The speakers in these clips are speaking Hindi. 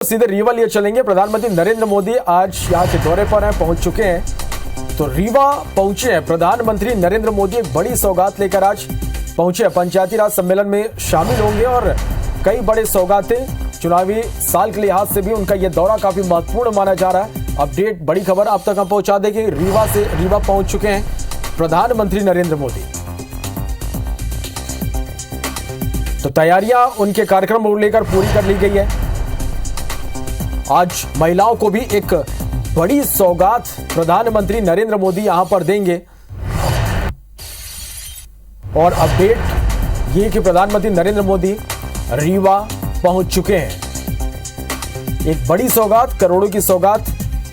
सीधे रीवा लिए चलेंगे। प्रधानमंत्री नरेंद्र मोदी आज यहाँ के दौरे पर हैं, पहुंच चुके हैं। तो रीवा पहुंचे हैं प्रधानमंत्री नरेंद्र मोदी। एक बड़ी सौगात लेकर आज पहुंचे हैं। पंचायती राज सम्मेलन में शामिल होंगे और कई बड़े सौगातें। चुनावी साल के लिहाज से भी उनका यह दौरा काफी महत्वपूर्ण माना जा रहा है। अपडेट, बड़ी खबर आप तक हम पहुंचा देंगे। रीवा पहुंच चुके हैं प्रधानमंत्री नरेंद्र मोदी। तो तैयारियां उनके कार्यक्रम को लेकर पूरी कर ली गई है। आज महिलाओं को भी एक बड़ी सौगात प्रधानमंत्री नरेंद्र मोदी यहां पर देंगे। और अपडेट ये कि प्रधानमंत्री नरेंद्र मोदी रीवा पहुंच चुके हैं। एक बड़ी सौगात, करोड़ों की सौगात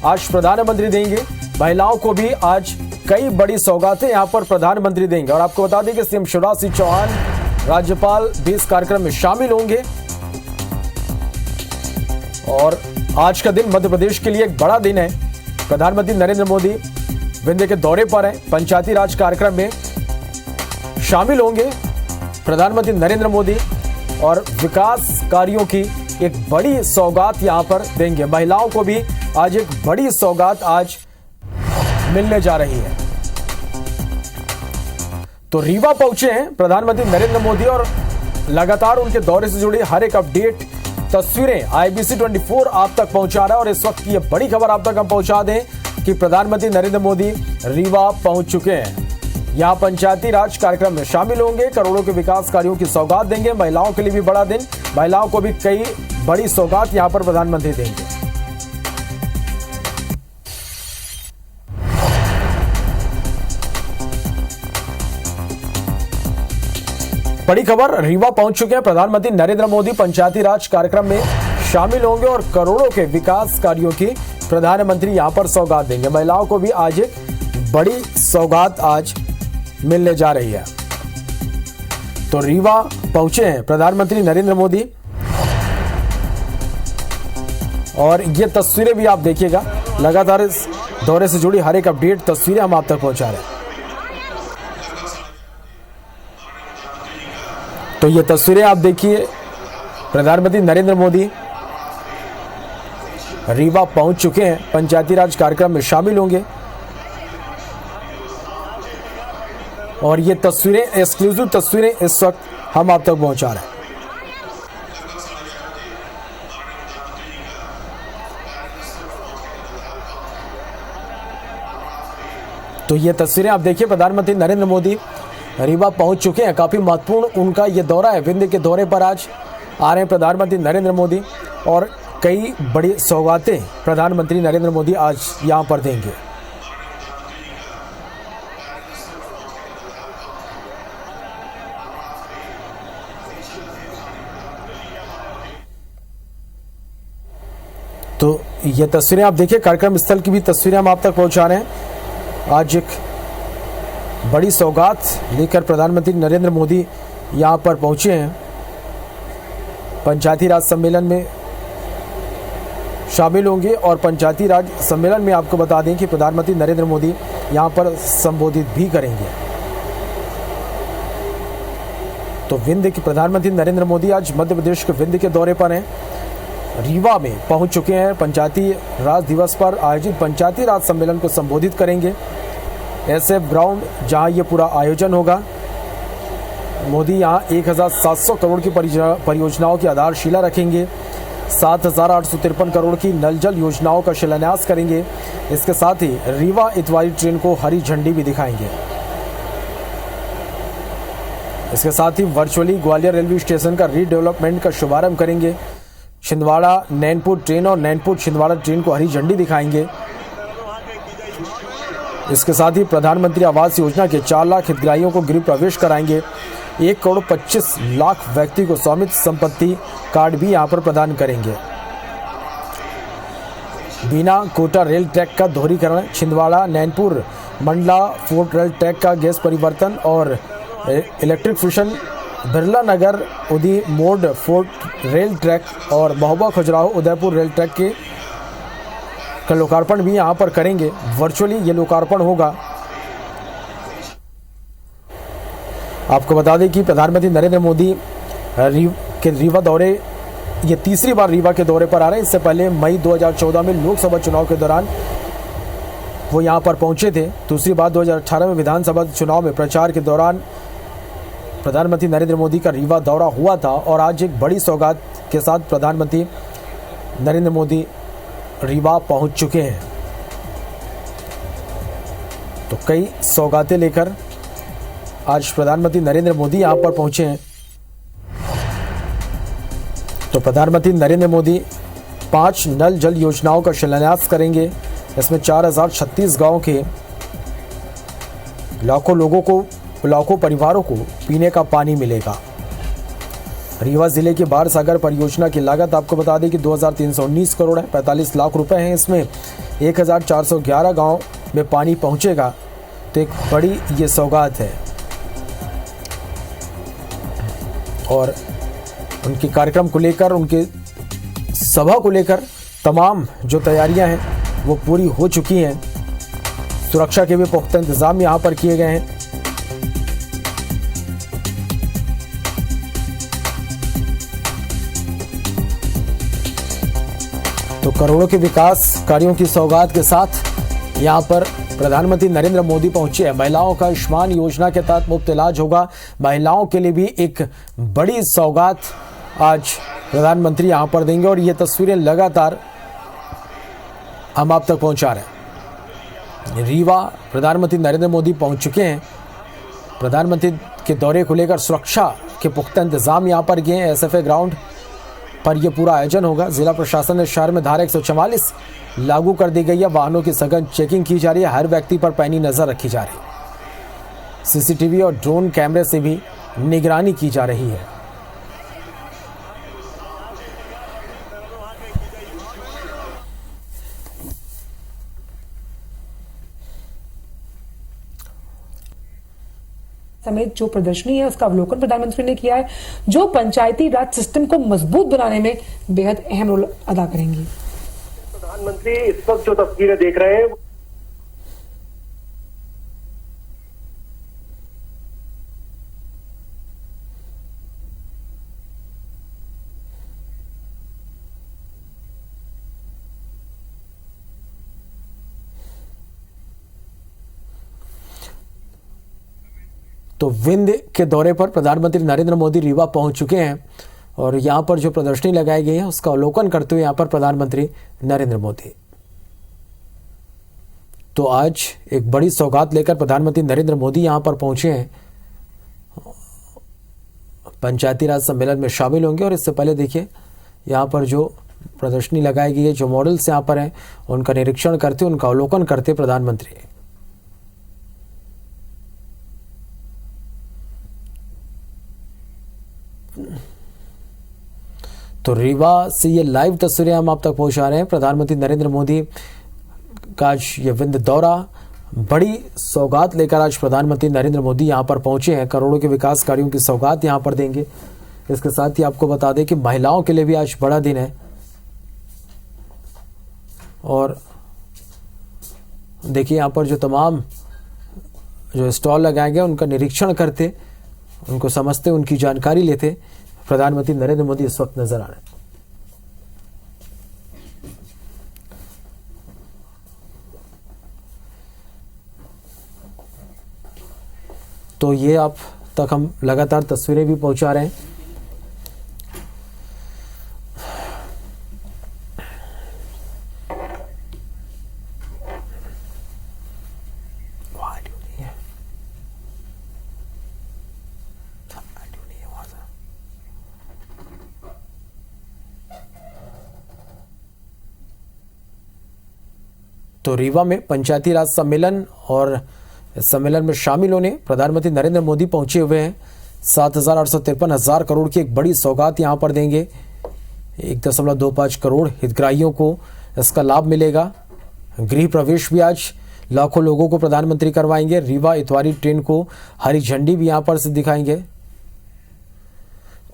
आज प्रधानमंत्री देंगे। महिलाओं को भी आज कई बड़ी सौगातें यहां पर प्रधानमंत्री देंगे। और आपको बता दें कि सीएम शिवराज सिंह चौहान, राज्यपाल भी इस कार्यक्रम में शामिल होंगे। और आज का दिन मध्य प्रदेश के लिए एक बड़ा दिन है। प्रधानमंत्री नरेंद्र मोदी विंध्य के दौरे पर हैं। पंचायती राज कार्यक्रम में शामिल होंगे प्रधानमंत्री नरेंद्र मोदी और विकास कार्यों की एक बड़ी सौगात यहां पर देंगे। महिलाओं को भी आज एक बड़ी सौगात आज मिलने जा रही है। तो रीवा पहुंचे हैं प्रधानमंत्री नरेंद्र मोदी और लगातार उनके दौरे से जुड़ी हर एक अपडेट, तस्वीरें IBC 24 आप तक पहुंचा रहा है। और इस वक्त की ये बड़ी खबर आप तक हम पहुंचा दें कि प्रधानमंत्री नरेंद्र मोदी रीवा पहुंच चुके हैं। यहां पंचायती राज कार्यक्रम में शामिल होंगे, करोड़ों के विकास कार्यों की सौगात देंगे। महिलाओं के लिए भी बड़ा दिन, महिलाओं को भी कई बड़ी सौगात यहां पर प्रधानमंत्री देंगे। बड़ी खबर, रीवा पहुंच चुके हैं प्रधानमंत्री नरेंद्र मोदी। पंचायती राज कार्यक्रम में शामिल होंगे और करोड़ों के विकास कार्यों की प्रधानमंत्री यहां पर सौगात देंगे। महिलाओं को भी आज एक बड़ी सौगात आज मिलने जा रही है। तो रीवा पहुंचे हैं प्रधानमंत्री नरेंद्र मोदी और ये तस्वीरें भी आप देखिएगा। लगातार इस दौरे से जुड़ी हर एक अपडेट, तस्वीरें हम आप तक पहुंचा रहे हैं। तो ये तस्वीरें आप देखिए, प्रधानमंत्री नरेंद्र मोदी रीवा पहुंच चुके हैं। पंचायती राज कार्यक्रम में शामिल होंगे और ये तस्वीरें, एक्सक्लूसिव तस्वीरें इस वक्त हम आप तक पहुंचा रहे हैं। तो ये तस्वीरें आप देखिए, प्रधानमंत्री नरेंद्र मोदी रीवा पहुंच चुके हैं। काफी महत्वपूर्ण उनका ये दौरा है। विंध्य के दौरे पर आज आ रहे हैं प्रधानमंत्री नरेंद्र मोदी और कई बड़ी सौगातें प्रधानमंत्री नरेंद्र मोदी आज यहां पर देंगे। तो ये तस्वीरें आप देखिए, कार्यक्रम स्थल की भी तस्वीरें हम आप तक पहुंचा रहे हैं। आज एक बड़ी सौगात लेकर प्रधानमंत्री नरेंद्र मोदी यहां पर पहुंचे हैं। पंचायती राज सम्मेलन में शामिल होंगे और पंचायती राज सम्मेलन में आपको बता दें कि प्रधानमंत्री नरेंद्र मोदी यहां पर संबोधित भी करेंगे। तो विंध्य के प्रधानमंत्री नरेंद्र मोदी आज मध्य प्रदेश के विंध्य के दौरे पर हैं। रीवा में पहुंच चुके हैं। पंचायती राज दिवस पर आयोजित पंचायती राज सम्मेलन को संबोधित करेंगे। SF ग्राउंड जहां ये पूरा आयोजन होगा। मोदी यहां 1700 करोड़ की परियोजनाओं की आधारशिला रखेंगे। 7853 करोड़ की नल जल योजनाओं का शिलान्यास करेंगे। इसके साथ ही रीवा इतवारी ट्रेन को हरी झंडी भी दिखाएंगे। इसके साथ ही वर्चुअली ग्वालियर रेलवे स्टेशन का रीडेवलपमेंट का शुभारंभ करेंगे। छिंदवाड़ा नैनपुर ट्रेन और नैनपुर छिंदवाड़ा ट्रेन को हरी झंडी दिखाएंगे। इसके साथ ही प्रधानमंत्री आवास योजना के 4 लाख हितग्राहियों को गृह प्रवेश कराएंगे। 1,25,00,000 व्यक्ति को स्वामित्व संपत्ति कार्ड भी यहां पर प्रदान करेंगे। बीना कोटा रेल ट्रैक का दोहरीकरण, Chhindwara Nainpur Mandla fort rail track का गैस परिवर्तन और इलेक्ट्रिफिकेशन, बिरला नगर उदी मोड फोर्ट रेल ट्रैक और महोबा खजुराहो उदयपुर रेल ट्रैक का लोकार्पण भी यहां पर करेंगे। वर्चुअली ये लोकार्पण होगा। आपको बता दें कि प्रधानमंत्री नरेंद्र मोदी के रीवा दौरे ये तीसरी बार रीवा के दौरे पर आ रहे हैं। इससे पहले मई 2014 में लोकसभा चुनाव के दौरान वो यहाँ पर पहुंचे थे। दूसरी बार 2018 में विधानसभा चुनाव में प्रचार के दौरान प्रधानमंत्री नरेंद्र मोदी का रीवा दौरा हुआ था और आज एक बड़ी सौगात के साथ प्रधानमंत्री नरेंद्र मोदी रीवा पहुंच चुके हैं। तो कई सौगातें लेकर आज प्रधानमंत्री नरेंद्र मोदी यहां पर पहुंचे हैं। तो प्रधानमंत्री नरेंद्र मोदी 5 नल जल योजनाओं का शिलान्यास करेंगे। इसमें 4036 गांव के लाखों परिवारों को पीने का पानी मिलेगा। रीवा जिले के बाढ़ सागर परियोजना की लागत आपको बता दें कि 2319 करोड़ है, 45 लाख रुपए हैं। इसमें 1411 गांव में पानी पहुंचेगा। तो एक बड़ी ये सौगात है और उनके कार्यक्रम को लेकर, उनके सभा को लेकर तमाम जो तैयारियां हैं वो पूरी हो चुकी हैं। सुरक्षा के भी पुख्ता इंतजाम यहां पर किए गए हैं। तो करोड़ों के विकास कार्यों की सौगात के साथ यहां पर प्रधानमंत्री नरेंद्र मोदी पहुंचे हैं। महिलाओं का आयुष्मान योजना के तहत मुफ्त इलाज होगा। महिलाओं के लिए भी एक बड़ी सौगात आज प्रधानमंत्री यहां पर देंगे और ये तस्वीरें लगातार हम आप तक पहुंचा रहे हैं। रीवा प्रधानमंत्री नरेंद्र मोदी पहुंच चुके हैं। प्रधानमंत्री के दौरे को लेकर सुरक्षा के पुख्ता इंतजाम यहां पर किए हैं। एसएफए ग्राउंड पर यह पूरा आयोजन होगा। जिला प्रशासन ने शहर में धारा 144 लागू कर दी गई है। वाहनों की सघन चेकिंग की जा रही है। हर व्यक्ति पर पैनी नजर रखी जा रही है। सीसीटीवी और ड्रोन कैमरे से भी निगरानी की जा रही है। समेत जो प्रदर्शनी है उसका अवलोकन प्रधानमंत्री ने किया है, जो पंचायती राज सिस्टम को मजबूत बनाने में बेहद अहम रोल अदा करेंगी। प्रधानमंत्री इस वक्त जो तस्वीरें देख रहे हैं तो विंध्य के दौरे पर प्रधानमंत्री नरेंद्र मोदी रीवा पहुंच चुके हैं और यहां पर जो प्रदर्शनी लगाई गई है उसका अवलोकन करते हुए यहां पर प्रधानमंत्री नरेंद्र मोदी। तो आज एक बड़ी सौगात लेकर प्रधानमंत्री नरेंद्र मोदी यहां पर पहुंचे हैं। पंचायती राज सम्मेलन में शामिल होंगे और इससे पहले देखिए यहां पर जो प्रदर्शनी लगाई गई है, जो मॉडल्स यहां पर हैं उनका निरीक्षण करते, उनका अवलोकन करते प्रधानमंत्री। तो रीवा से ये लाइव तस्वीरें हम आप तक पहुंचा रहे हैं। प्रधानमंत्री नरेंद्र मोदी का आज ये विंध्य दौरा, बड़ी सौगात लेकर आज प्रधानमंत्री नरेंद्र मोदी यहां पर पहुंचे हैं। करोड़ों के विकास कार्यों की सौगात यहां पर देंगे। इसके साथ ही आपको बता दें कि महिलाओं के लिए भी आज बड़ा दिन है और देखिए यहां पर जो तमाम जो स्टॉल लगाए गए उनका निरीक्षण करते, उनको समझते, उनकी जानकारी लेते प्रधानमंत्री नरेंद्र मोदी इस वक्त नजर आ रहे हैं। तो ये आप तक हम लगातार तस्वीरें भी पहुंचा रहे हैं। तो रीवा में पंचायती राज सम्मेलन और इस सम्मेलन में शामिल होने प्रधानमंत्री नरेंद्र मोदी पहुंचे हुए हैं। 7,853 करोड़ की एक बड़ी सौगात यहां पर देंगे। 1.25 करोड़ हितग्राहियों को इसका लाभ मिलेगा। गृह प्रवेश भी आज लाखों लोगों को प्रधानमंत्री करवाएंगे। रीवा इतवारी ट्रेन को हरी झंडी भी यहां पर से दिखाएंगे।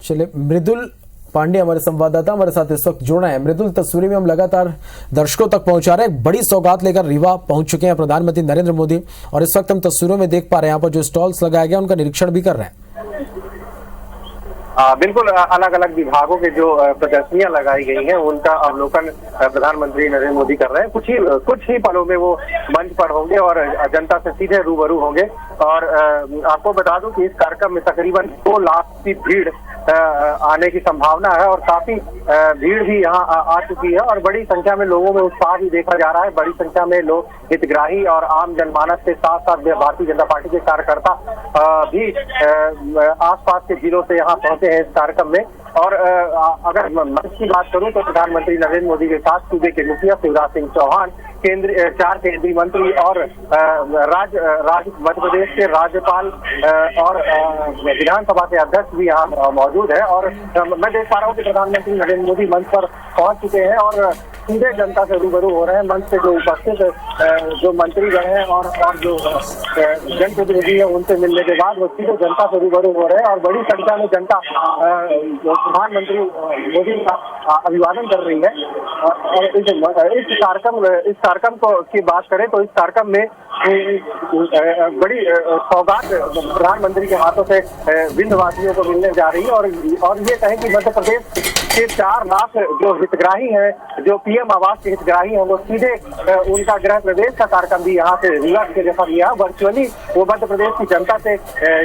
चलिए, मृदुल पांडे हमारे संवाददाता हमारे साथ इस वक्त जुड़ा है। मृदुल, तस्वीरें में हम लगातार दर्शकों तक पहुंचा रहे हैं। बड़ी सौगात लेकर रीवा पहुंच चुके हैं प्रधानमंत्री नरेंद्र मोदी और इस वक्त हम तस्वीरों में देख पा रहे हैं यहाँ पर जो स्टॉल्स लगाए गए उनका निरीक्षण भी कर रहे हैं। बिल्कुल अलग अलग विभागों के जो प्रदर्शनियां लगाई गई हैं उनका अवलोकन प्रधानमंत्री नरेंद्र मोदी कर रहे हैं। कुछ ही पलों में वो मंच पर होंगे और जनता से सीधे रूबरू होंगे। और आपको बता दूं कि इस कार्यक्रम में तकरीबन 2 लाख की भीड़ आने की संभावना है और काफी भीड़ भी यहाँ आ चुकी है और बड़ी संख्या में लोगों में उत्साह भी देखा जा रहा है। बड़ी संख्या में लोग हितग्राही और आम जनमानस के साथ साथ भारतीय जनता पार्टी के कार्यकर्ता भी आसपास के जिलों से यहाँ पहुंचे हैं इस कार्यक्रम में। और अगर मंच की बात करूं तो प्रधानमंत्री नरेंद्र मोदी के साथ सूबे के मुखिया शिवराज सिंह चौहान, 4 केंद्रीय मंत्री और मध्य प्रदेश के राज्यपाल और विधानसभा के अध्यक्ष भी यहाँ मौजूद है। और मैं देख पा रहा हूँ कि प्रधानमंत्री नरेंद्र मोदी मंच पर पहुंच चुके हैं और सीधे जनता से रूबरू हो रहे हैं। मंच से जो उपस्थित जो मंत्रीगण हैं और जो जनप्रतिनिधि है उनसे मिलने के बाद वो सीधे जनता से रूबरू हो रहे हैं और बड़ी संख्या में जनता प्रधानमंत्री मोदी का अभिवादन कर रही है। और इस कार्यक्रम की बात करें तो इस कार्यक्रम में बड़ी सौगात प्रधानमंत्री के हाथों से विंध्यवासियों को मिलने जा रही है। और ये कहें कि मध्य प्रदेश के 4 लाख जो हितग्राही हैं, जो पीएम आवास के हितग्राही हैं, वो सीधे उनका गृह प्रवेश का कार्यक्रम भी यहाँ से रीवा के जैसा भी है। वर्चुअली वो मध्य प्रदेश की जनता से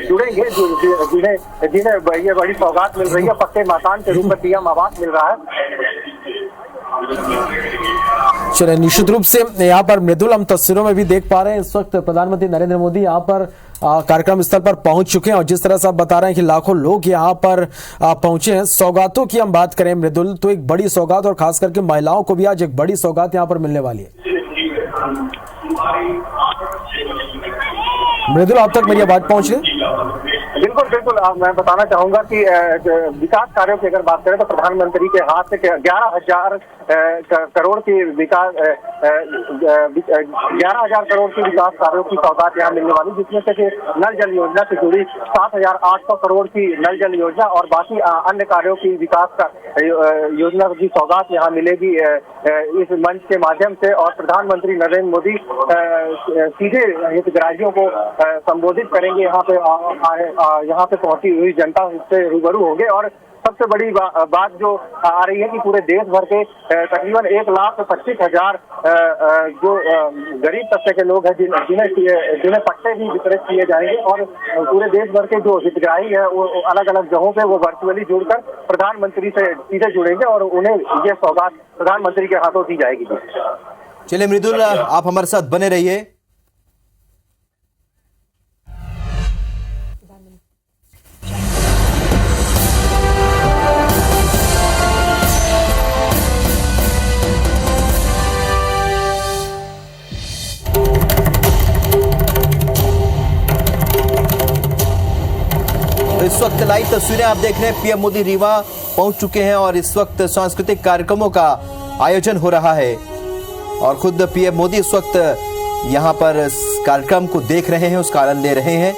जुड़ेंगे जिन्हें ये बड़ी सौगात मिल रही है। पक्के मकान के रूप में पीएम आवास मिल रहा है। चलिए, निश्चित रूप से यहाँ पर मृदुल हम तस्वीरों में भी देख पा रहे हैं। इस वक्त प्रधानमंत्री नरेंद्र मोदी यहाँ पर कार्यक्रम स्थल पर पहुंच चुके हैं और जिस तरह से आप बता रहे हैं कि लाखों लोग यहाँ पर पहुंचे हैं। सौगातों की हम बात करें मृदुल, तो एक बड़ी सौगात और खास करके महिलाओं को भी आज एक बड़ी सौगात यहाँ पर मिलने वाली है। मृदुल, आप तक मेरी आवाज पहुंच रही? बिल्कुल मैं बताना चाहूंगा कि विकास कार्यों की अगर बात करें तो प्रधानमंत्री के हाथ से 11,000 करोड़ की विकास 11,000 करोड़ की विकास कार्यों की सौगात यहाँ मिलने वाली, जिसमें से नल जल योजना से जुड़ी 7,800 करोड़ की नल जल योजना और बाकी अन्य कार्यों की विकास का योजना की सौगात यहाँ मिलेगी इस मंच के माध्यम से। और प्रधानमंत्री नरेंद्र मोदी सीधे हितग्राहियों को संबोधित करेंगे। यहाँ पे पहुंची हुई जनता से रूबरू होंगे। और सबसे बड़ी बात जो आ रही है कि पूरे देश भर के तकरीबन 1,25,000 जो गरीब तबके के लोग हैं जिन्हें पट्टे भी वितरित किए जाएंगे और पूरे देश भर के जो हितग्राही है वो अलग अलग जगहों पे वो वर्चुअली जुड़कर प्रधानमंत्री से सीधे जुड़ेंगे और उन्हें ये सौगात प्रधानमंत्री के हाथों दी जाएगी। चलिए मृदुल, आप हमारे साथ बने रहिए। इस वक्त लाइव तस्वीरें आप देख रहे हैं। पीएम मोदी रीवा पहुंच चुके हैं और इस वक्त सांस्कृतिक कार्यक्रमों का आयोजन हो रहा है और खुद पीएम मोदी इस वक्त यहां पर इस कार्यक्रम को देख रहे हैं, उसका आनंद ले रहे हैं।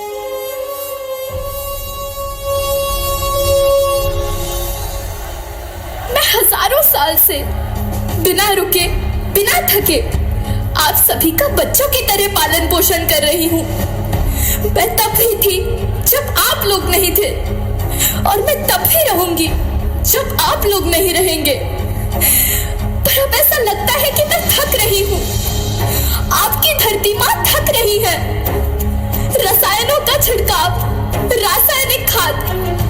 मैं हजारों साल से बिना रुके बिना थके आप सभी का बच्चों की तरह पालन पोषण कर रही हूँ। मैं तब भी थी जब आप लोग नहीं थे और मैं तब भी रहूंगी जब आप लोग नहीं रहेंगे। पर अब ऐसा लगता है कि मैं थक रही हूँ। आपकी धरती माँ थक रही है। रसायनों का छिड़काव, रासायनिक खाद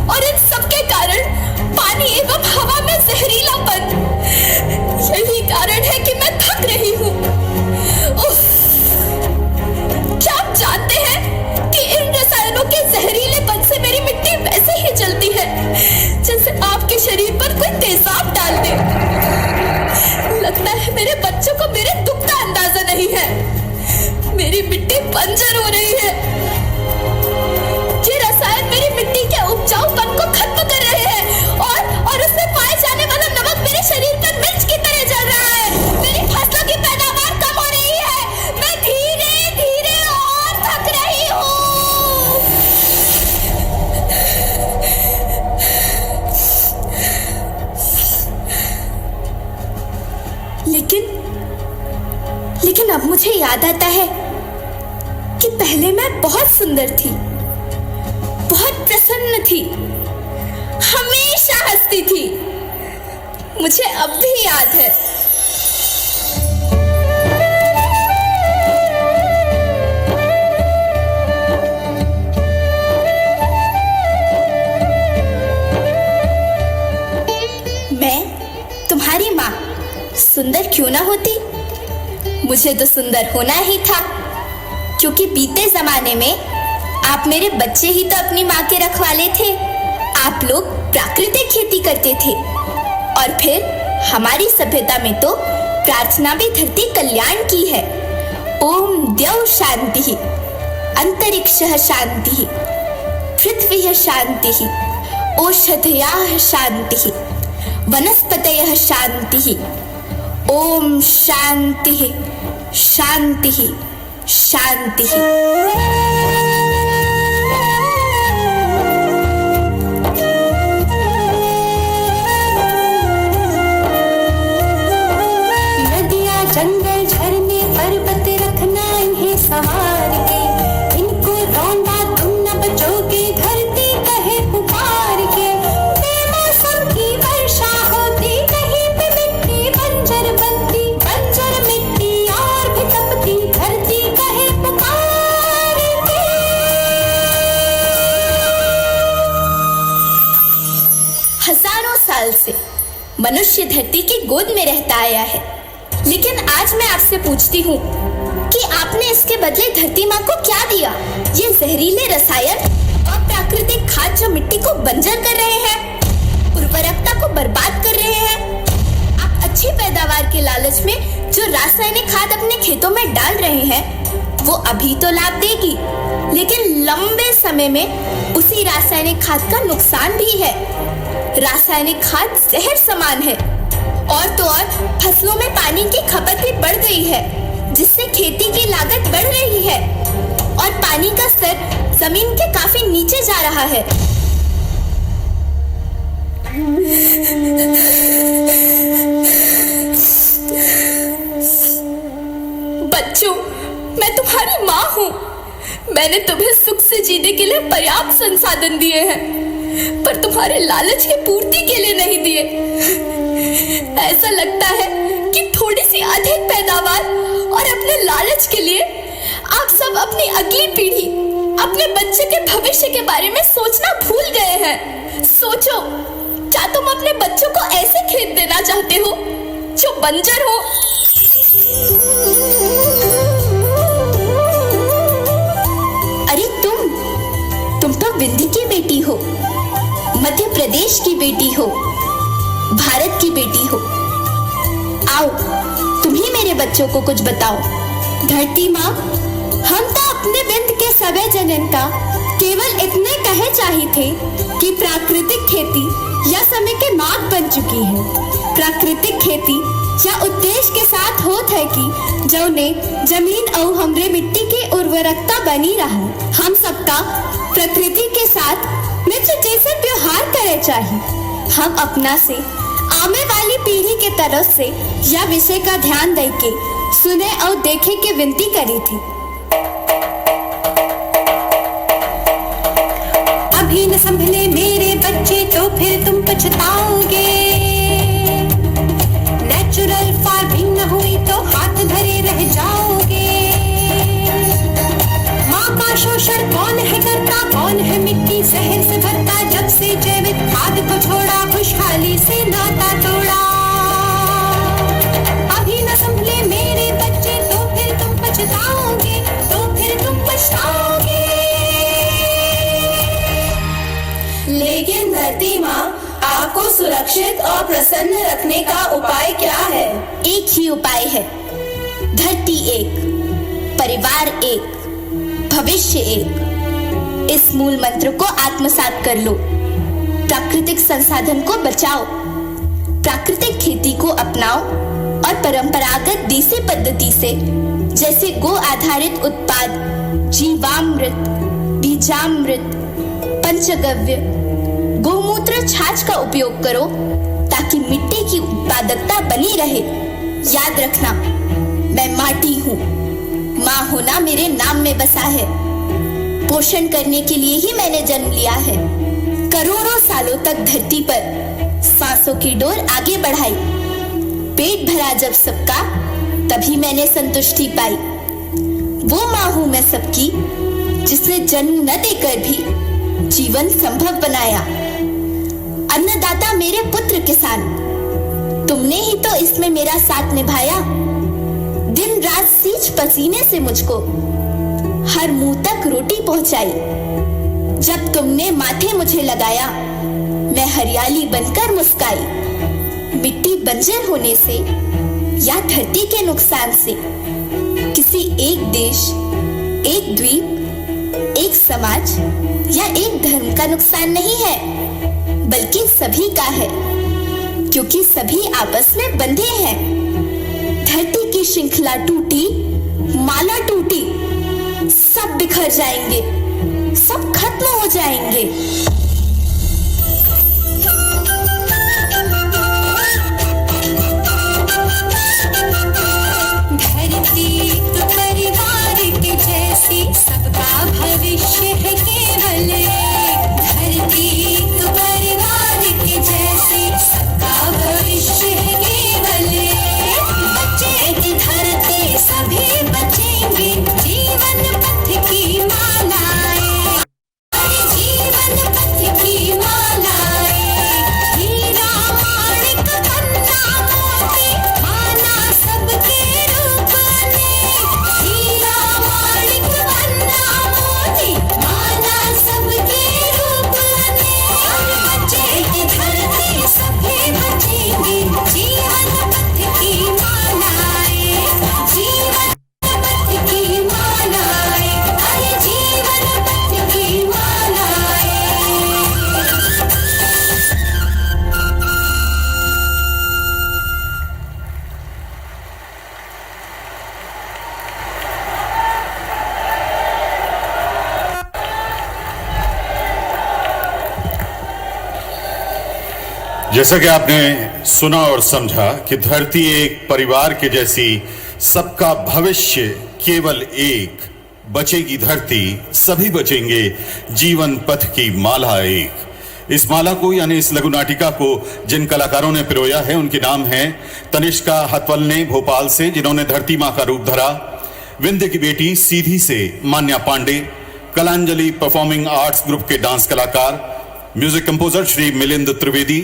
और इन सब के कारण पानी एवं हवा में जहरीलापन, यही कारण है कि मैं थक रही हूँ। क्या आप जानते हैं कि इन रसायनों के जहरीलेपन से मेरी मिट्टी वैसे ही जलती है जैसे आपके शरीर पर कोई तेजाब डाल दे। लगता है मेरे बच्चों को मेरे दुख का अंदाजा नहीं है। मेरी मिट्टी बंजर हो रही है। ये रसायन मेरी मिट्टी के उपजाऊपन को खत्म कर रहे हैं और उसमें पाए जाने वाला नमक मेरे शरीर पर मिर्च की तरह जल रहा है। मेरी फसलों की पैदावार कम हो रही है। मैं धीरे धीरे और थक रही हूँ। लेकिन अब मुझे याद आता है कि पहले मैं बहुत सुंदर थी, बहुत प्रसन्न थी। हमेशा हंसती थी, मुझे अब भी याद है। मैं तुम्हारी माँ सुंदर क्यों ना होती, मुझे तो सुंदर होना ही था, क्योंकि बीते जमाने में आप मेरे बच्चे ही तो अपनी माँ के रखवाले थे। आप लोग प्राकृतिक खेती करते थे और फिर हमारी सभ्यता में तो प्रार्थना भी धरती कल्याण की है। ओम द्यौ शांति, अंतरिक्षः शांति, पृथ्वी शांति, औषधयः शांति, वनस्पतयः शांति। ओम शांति शांति शांति। नदियाँ जंगल झरने पर्वत रखना इन्हें संवार के, इनको रौंदा तुम न बचोगे धरती कहे पुकार के। बेमौसम की वर्षा होती कहीं पे मिट्टी बंजर बनती, बंजर मिट्टी और भी तपती धरती कहे पुकार के। हजारों साल से मनुष्य धरती की गोद में रहता आया है, लेकिन आज मैं आपसे पूछती हूँ कि आपने इसके बदले धरती माँ को क्या दिया? ये जहरीले रसायन और प्राकृतिक खाद जो मिट्टी को बंजर कर रहे हैं, उर्वरकता को बर्बाद कर रहे हैं। आप अच्छी पैदावार के लालच में जो रासायनिक खाद अपने खेतों में डाल रहे हैं, वो अभी तो लाभ देगी, लेकिन लंबे समय में उसी रासायनिक खाद का नुकसान भी है। रासायनिक खाद जहर समान है, और तो और फसलों में पानी की खपत भी बढ़ गई है, जिससे खेती की लागत बढ़ रही है और पानी का स्तर जमीन के काफी नीचे जा रहा है। बच्चों, मैं तुम्हारी माँ हूँ। मैंने तुम्हें सुख से जीने के लिए पर्याप्त संसाधन दिए हैं, पर तुम्हारे लालच की पूर्ति के लिए नहीं दिए। ऐसा लगता है कि थोड़ी सी अधिक पैदावार और अपने लालच के लिए आप सब अपनी अगली पीढ़ी, अपने बच्चे के भविष्य के बारे में सोचना भूल गए हैं। सोचो, क्या तुम अपने बच्चों को ऐसे खेत देना चाहते हो जो बंजर हो? अरे तुम तो विंध्य की बेटी हो, मध्य प्रदेश की बेटी हो, भारत की बेटी हो। आओ, तुम ही मेरे बच्चों को कुछ बताओ। धरती माँ, हम तो अपने विंध्य के सवे जनन का केवल इतने कहे चाही थे कि प्राकृतिक खेती या समय के मार्ग बन चुकी है। प्राकृतिक खेती या उद्देश्य के साथ होत है कि जौने जमीन और हमरे मिट्टी की उर्वरकता बनी रहा। हम सबका प्रकृति के साथ मित्र जैसे व्यवहार करे चाहिए। हम अपना से आने वाली पीढ़ी के तरफ से यह विषय का ध्यान दे के सुने और देखे के विनती करी थी। अभी न संभले मेरे बच्चे तो फिर तुम पछताओगे। नेचुरल फार्मिंग न हुई तो हाथ धरे रह जाओगे। माँ का शोषण कौन है करता, कौन है मिट्टी शहर से भरता। जब से जैविक खाद को छोड़ा, खुशहाली से नाता तोड़ा। अभी न संभले मेरे बच्चे तो फिर तुम पछताओगे, तो फिर तुम पछताओगे। लेकिन धरती माँ, आपको सुरक्षित और प्रसन्न रखने का उपाय क्या है? एक ही उपाय है, धरती एक, परिवार एक, भविष्य एक। इस मूल मंत्र को आत्मसात कर लो। प्राकृतिक संसाधन को बचाओ, प्राकृतिक खेती को अपनाओ और परंपरागत देसी पद्धति से, जैसे गो आधारित उत्पाद, जीवामृत, बीजामृत, पंचगव्य, गोमूत्र, छाछ का उपयोग करो, ताकि मिट्टी की उत्पादकता बनी रहे। याद रखना, मैं माटी हूँ, माँ होना मेरे नाम में बसा है। पोषण करने के लिए ही मैंने जन्म लिया है। करोड़ों सालों तक धरती पर सांसों की डोर आगे बढ़ाई। पेट भरा जब सबका तभी मैंने संतुष्टि पाई। वो माँ हूं मैं सबकी जिसने जन्म न देकर भी जीवन संभव बनाया। अन्नदाता मेरे पुत्र किसान, तुमने ही तो इसमें मेरा साथ निभाया। दिन रात सींच पसीने से मुझको हर मुंह तक रोटी पहुंचाई। जब तुमने माथे मुझे लगाया मैं हरियाली बनकर मुस्काई। मिट्टी बंजर होने से या धरती के नुकसान से किसी एक देश, एक द्वीप, एक समाज या एक धर्म का नुकसान नहीं है, बल्कि सभी का है, क्योंकि सभी आपस में बंधे हैं। धरती की श्रृंखला टूटी, माला टूटी, सब बिखर जाएंगे, सब खत्म हो जाएंगे। धरती तो परिवार के जैसी, सबका भविष्य है केवल एक। धरती तो परिवार के जैसी, सबका भविष्य है केवल एक। बचेगी धरती सभी बचेंगे, जीवन पथ की मालाएं, जीवन पथ की मालाएं। हीरा माणिक पन्ना मोती, माना सबके रूप ने। हीरा माणिक पन्ना मोती, माना सबके रूप ने। बचेगी धरती सभी बचेंगे, जीवन पथ की मालाएं, जीवन पथ की मालाएं, अरे जीवन पथ की मालाएं। जैसा कि आपने सुना और समझा कि धरती एक परिवार के जैसी, सबका भविष्य केवल एक। बचेगी धरती सभी बचेंगे, जीवन पथ की माला एक। इस माला को यानी इस लघु नाटिका को जिन कलाकारों ने पिरोया है उनके नाम हैं तनिष्का हथवलने भोपाल से, जिन्होंने धरती मां का रूप धरा। विंध्य की बेटी सीधी से मान्या पांडे, कलांजलि परफॉर्मिंग आर्ट्स ग्रुप के डांस कलाकार, म्यूजिक कंपोजर श्री मिलिंद त्रिवेदी।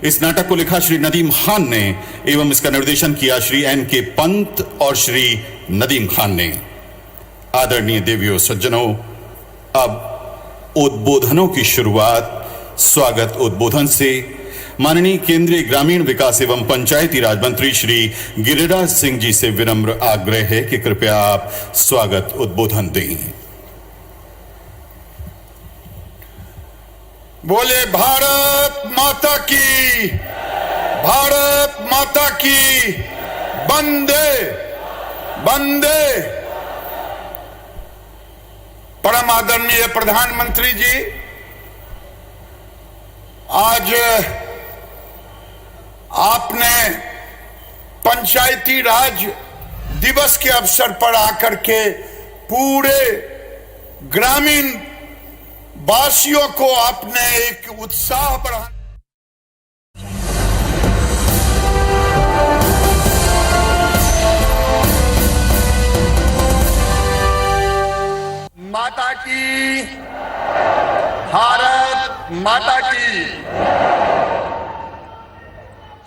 इस नाटक को लिखा श्री नदीम खान ने एवं इसका निर्देशन किया श्री एन.के. पंत और श्री नदीम खान ने। आदरणीय देवियों सज्जनों, अब उद्बोधनों की शुरुआत स्वागत उद्बोधन से माननीय केंद्रीय ग्रामीण विकास एवं पंचायती राज मंत्री श्री गिरिराज सिंह जी से विनम्र आग्रह है कि कृपया आप स्वागत उद्बोधन दें। बोले भारत माता की, भारत माता की, वंदे वंदे। परम आदरणीय प्रधानमंत्री जी, आज आपने पंचायती राज दिवस के अवसर पर आकर के पूरे ग्रामीण वासियों को आपने एक उत्साह बढ़ा। माता की, भारत माता की।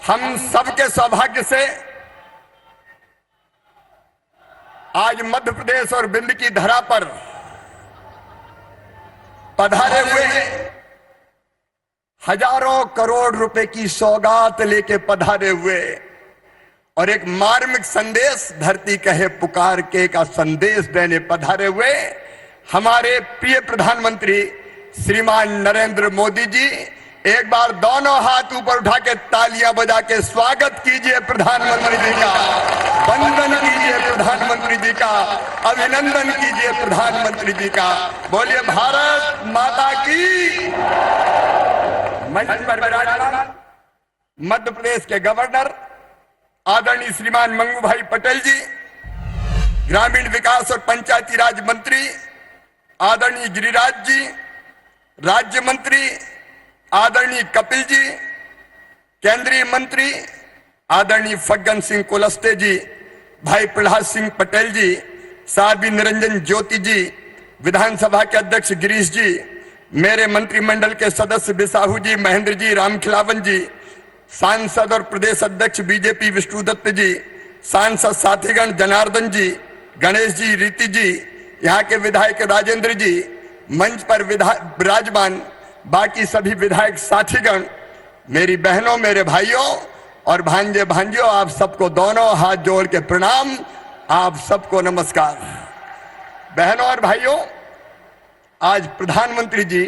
हम सबके सौभाग्य से आज मध्य प्रदेश और विंध्य की धरा पर पधारे हुए हैं। हजारों करोड़ रुपए की सौगात लेके पधारे हुए और एक मार्मिक संदेश, धरती कहे पुकार के का संदेश देने पधारे हुए हमारे प्रिय प्रधानमंत्री श्रीमान नरेंद्र मोदी जी। एक बार दोनों हाथ ऊपर उठा के तालियां बजा के स्वागत कीजिए प्रधानमंत्री जी का, वंदन कीजिए प्रधानमंत्री जी का, अभिनंदन कीजिए प्रधानमंत्री जी का। बोलिए भारत माता की। मंच पर विराजमान मध्य प्रदेश के गवर्नर आदरणीय श्रीमान मंगू भाई पटेल जी, ग्रामीण विकास और पंचायती राज मंत्री आदरणीय गिरिराज जी, राज्य मंत्री आदरणीय कपिल जी, केंद्रीय मंत्री आदरणीय फग्गन सिंह कुलस्ते जी, भाई प्रहलाद सिंह पटेल जी, साध्वी निरंजन ज्योति जी, विधानसभा के अध्यक्ष गिरीश जी, मेरे मंत्रिमंडल के सदस्य बिसाहू जी, महेंद्र जी, रामखिलावन जी, सांसद और प्रदेश अध्यक्ष बीजेपी विष्णुदत्त जी, सांसद साथीगण जनार्दन जी, गणेश जी, रीति जी, यहाँ के विधायक राजेंद्र जी, मंच पर विराजमान बाकी सभी विधायक साथीगण, मेरी बहनों, मेरे भाइयों और भांजे भांजियों, आप सबको दोनों हाथ जोड़ के प्रणाम, आप सबको नमस्कार। बहनों और भाइयों, आज प्रधानमंत्री जी